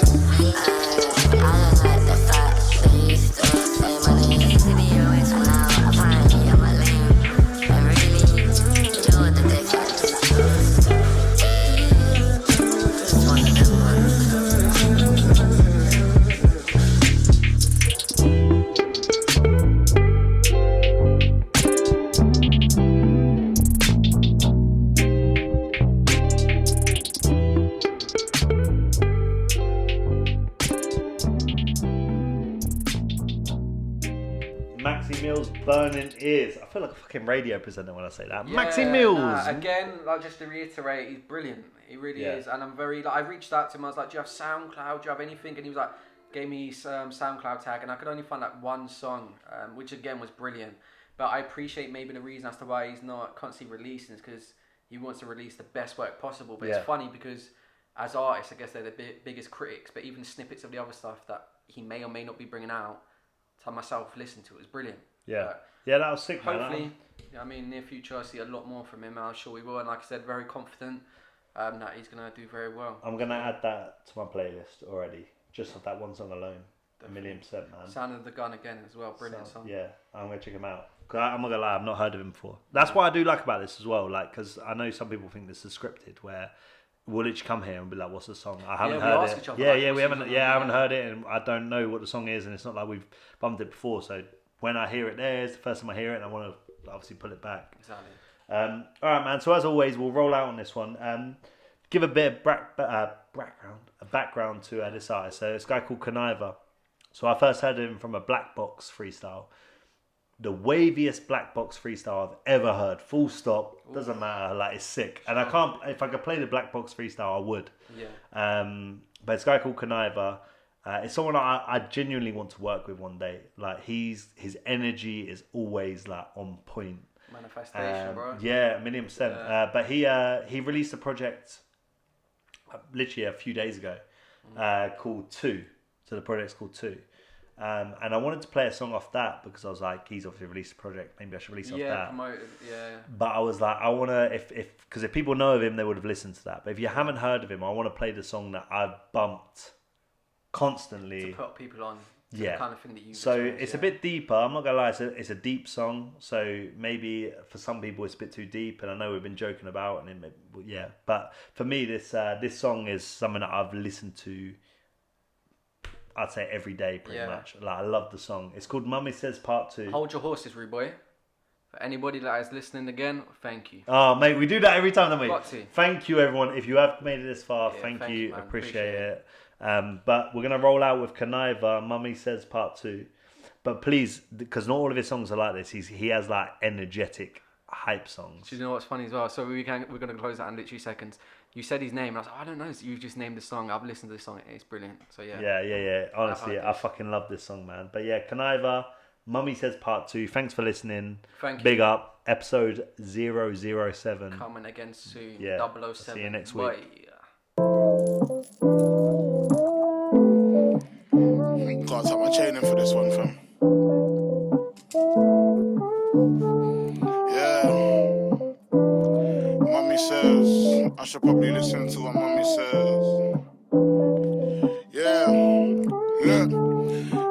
Burning Ears. I feel like a fucking radio presenter when I say that. Yeah, Maxi Millz. Again, like, just to reiterate, he's brilliant. He really is. And I'm very, like, I reached out to him. I was like, do you have SoundCloud? Do you have anything? And he was like, gave me some SoundCloud tag, and I could only find like one song, which again was brilliant. But I appreciate maybe the reason as to why he's not constantly releasing is because he wants to release the best work possible. But it's funny because as artists, I guess they're the biggest critics, but even snippets of the other stuff that he may or may not be bringing out, to myself listen to it was brilliant. Yeah, yeah, that was sick. Hopefully, I mean, near future I see a lot more from him. I'm sure we will, and like I said, very confident that he's gonna do very well. I'm gonna add that to my playlist already, just of that one song alone. Definitely. 1,000,000%, man. Sound of the Gun again as well, brilliant song. Yeah, I'm gonna check him out. Cause I'm not gonna lie, I've not heard of him before. That's what I do like about this as well. Like, because I know some people think this is scripted, where we'll literally come here and be like, "What's the song?" I haven't heard it. We haven't. Yeah, I haven't heard it, and I don't know what the song is, and it's not like we've bumped it before. So when I hear it, it's the first time I hear it, and I want to obviously pull it back. Exactly. All right, man. So as always, we'll roll out on this one. Give a bit of background to this artist. So this guy called Kaniva. So I first heard him from a black box freestyle. The waviest black box freestyle I've ever heard. Full stop. Ooh. Doesn't matter. Like, it's sick. And I can't. If I could play the black box freestyle, I would. Yeah. But this guy called Kaniva. It's someone I genuinely want to work with one day. Like, his energy is always like on point. Manifestation, bro. Yeah, 1,000,000%. Yeah. But he released a project literally a few days ago called 2. So the project's called 2. And I wanted to play a song off that because I was like, he's obviously released a project. Maybe I should release off that. Yeah. But I was like, I want to, because if people know of him, they would have listened to that. But if you haven't heard of him, I want to play the song that I've bumped constantly. To put people on. Yeah. The kind of thing that you. So it's a bit deeper. I'm not gonna lie. It's a deep song. So maybe for some people it's a bit too deep. And I know we've been joking about and yeah. But for me, this song is something that I've listened to. I'd say every day, pretty much. Like I love the song. It's called "Mummy Says Part 2." Hold your horses, rude boy. For anybody that is listening again, thank you. Oh, mate, we do that every time, don't we? Got to. Thank you, everyone. If you have made it this far, thank you. Appreciate it. But we're gonna roll out with Kaniva, "Mummy Says Part 2." But please, because not all of his songs are like this. He has like energetic hype songs. Do you know what's funny as well? So we're gonna close that in literally seconds. You said his name, and I was like, I don't know. So you just named the song. I've listened to this song. It's brilliant. So yeah. Yeah. Honestly, I fucking love this song, man. But yeah, Kaniva, "Mummy Says Part 2." Thanks for listening. Thank you. Big up. Episode 007. Coming again soon. Yeah. 007. See you next week. Gotta tuck my chain in for this one, fam. Yeah. Mummy says I should probably listen to what Mummy says. Yeah. Look.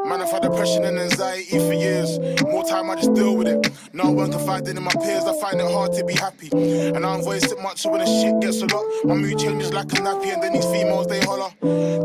Man, I've had depression and anxiety for years. More time, I just deal with it. No one confiding in my peers, I find it hard to be happy. And I don't voice it much, so when the shit gets a lot, my mood changes like a nappy. And then these females, they holler,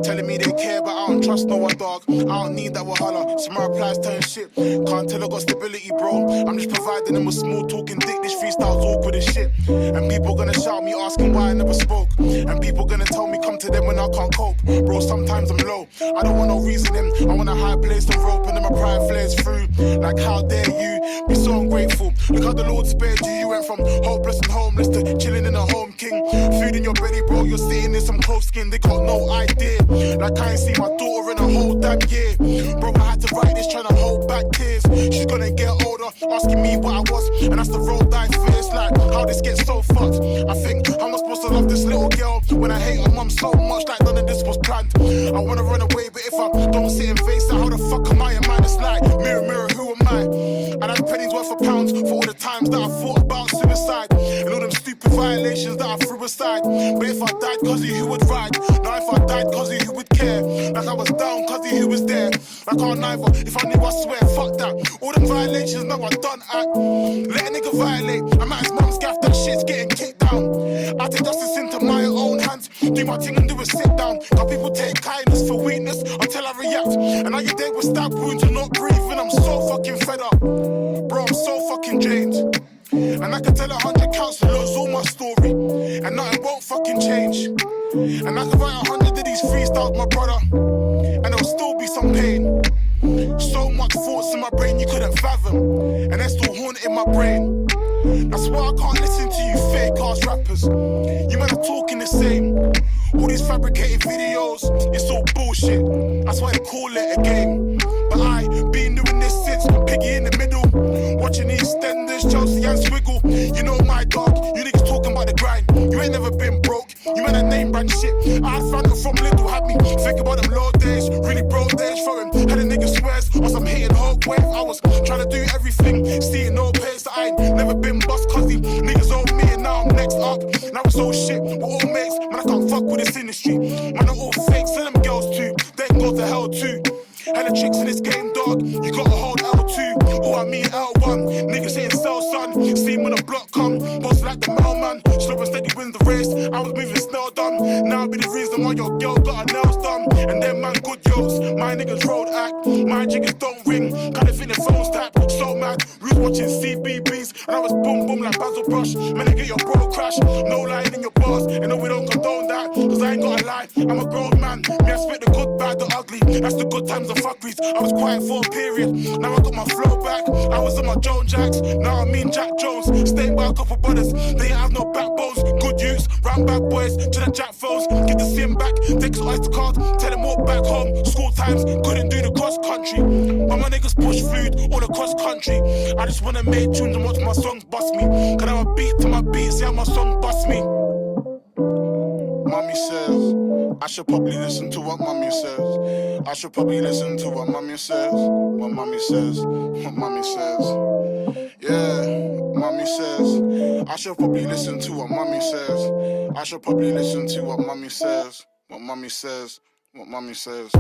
telling me they care, but I don't trust no one, dog. I don't need that wahala. So my replies turn shit. Can't tell I got stability, bro. I'm just providing them with small talking dick. This freestyle's awkward as shit. And people gonna shout me asking why I never spoke. And people gonna tell me come to them when I can't cope. Bro, sometimes I'm low. I don't want no reasoning. I want a high place to rope and then my pride flares through. Like how dare you be so ungrateful. Look how the Lord spared you. You went from hopeless and homeless to chilling in a home king. Food in your belly, bro. You're sitting in some close skin. They got no idea. Like I ain't seen my daughter in a whole damn year. Bro, I had to write this trying to hold back tears. She's gonna get older, asking me what I was, and that's the road I face. Like how this gets so fucked. I think how am I supposed to love this little girl when I hate her mum so much? Like none of this was planned. I wanna run away, but if I don't sit and face it, how the fuck am I? It's like mirror, mirror, who am I? And that's pennies worth of pounds for all the times that I thought about suicide and all them stupid violations that I threw aside. But if I died cause of you, who would ride? Now if I died cause of you, who would care? Like I was down cause of you, who was there? Like I neither, if I knew I swear, fuck that. All them violations, now I done act. Let a nigga violate, I'm at his mum's gaff, that shit's getting kicked down. I take justice into my own hands, do my thing and do a sit down. Got people take kindness for weakness until I react. And now you're dead with stab wounds and not breathing, I'm so fucking fed up. Bro, I'm so fucking drained. And I can tell 100 counselors all my story, and nothing won't fucking change. And I can write 100 of these freestyles, my brother, and there'll still be some pain. So much thoughts in my brain you couldn't fathom, and they're still haunting my brain. That's why I can't listen to you fake ass rappers. You men are talking the same. All these fabricated videos, it's all bullshit. That's why they call it a game. But I been doing this since Piggy in the middle. Watching EastEnders, Chelsea and Swiggle. You know my dog, you niggas talking about the grind. You ain't never been broke, you meant that name brand shit. I had fun from little, had me think about them low days. Really broke days for him. Had a nigga swears on some hating hog wave. I was trying to do everything, seeing no pace. I ain't never been bust cause these niggas owe me and now I'm next up. Now it's all shit, we're all mates. Man, I can't fuck with this industry. Man, they're all fake, so them girls too. They can go to hell too. Hella tricks in this game, dog. You gotta hold L2, or I mean L1. Niggas saying sell, son. See when the block come. Boss like the mailman. Slow and steady wins the race. I was moving snail dumb. Now be the reason why your girl got her nails done. And then man, good yos. My niggas road act. My jiggers don't ring. Kinda think the phone's tap. So mad. We was watching CBBS. And I was boom boom like Basil Brush. Man, nigga, your bro crash. No lying in your bars. And no, we don't condone that. Cause I ain't gotta lie. I'm a grown man. Me, I spit the good, bad, the ugly. That's the good times. Fuckeries. I was quiet for a period. Now I got my flow back. I was on my Joan Jacks. Now I mean Jack Jones. Staying by a couple brothers. They ain't have no backbones. Good use. Round back boys to the Jack foes. Get to see him back. Take his oyster card. Tell him walk back home. School times. Couldn't do the cross country. But my niggas push food all across country. I just wanna make tunes and watch my songs bust me. Can I have a beat to my beat? See how my song bust me. Mommy says I should probably listen to what mommy says. I should probably listen to what mommy says. What mommy says. What mommy says. Yeah, mommy says I should probably listen to what mommy says. I should probably listen to what mommy says. What mommy says. What mommy says.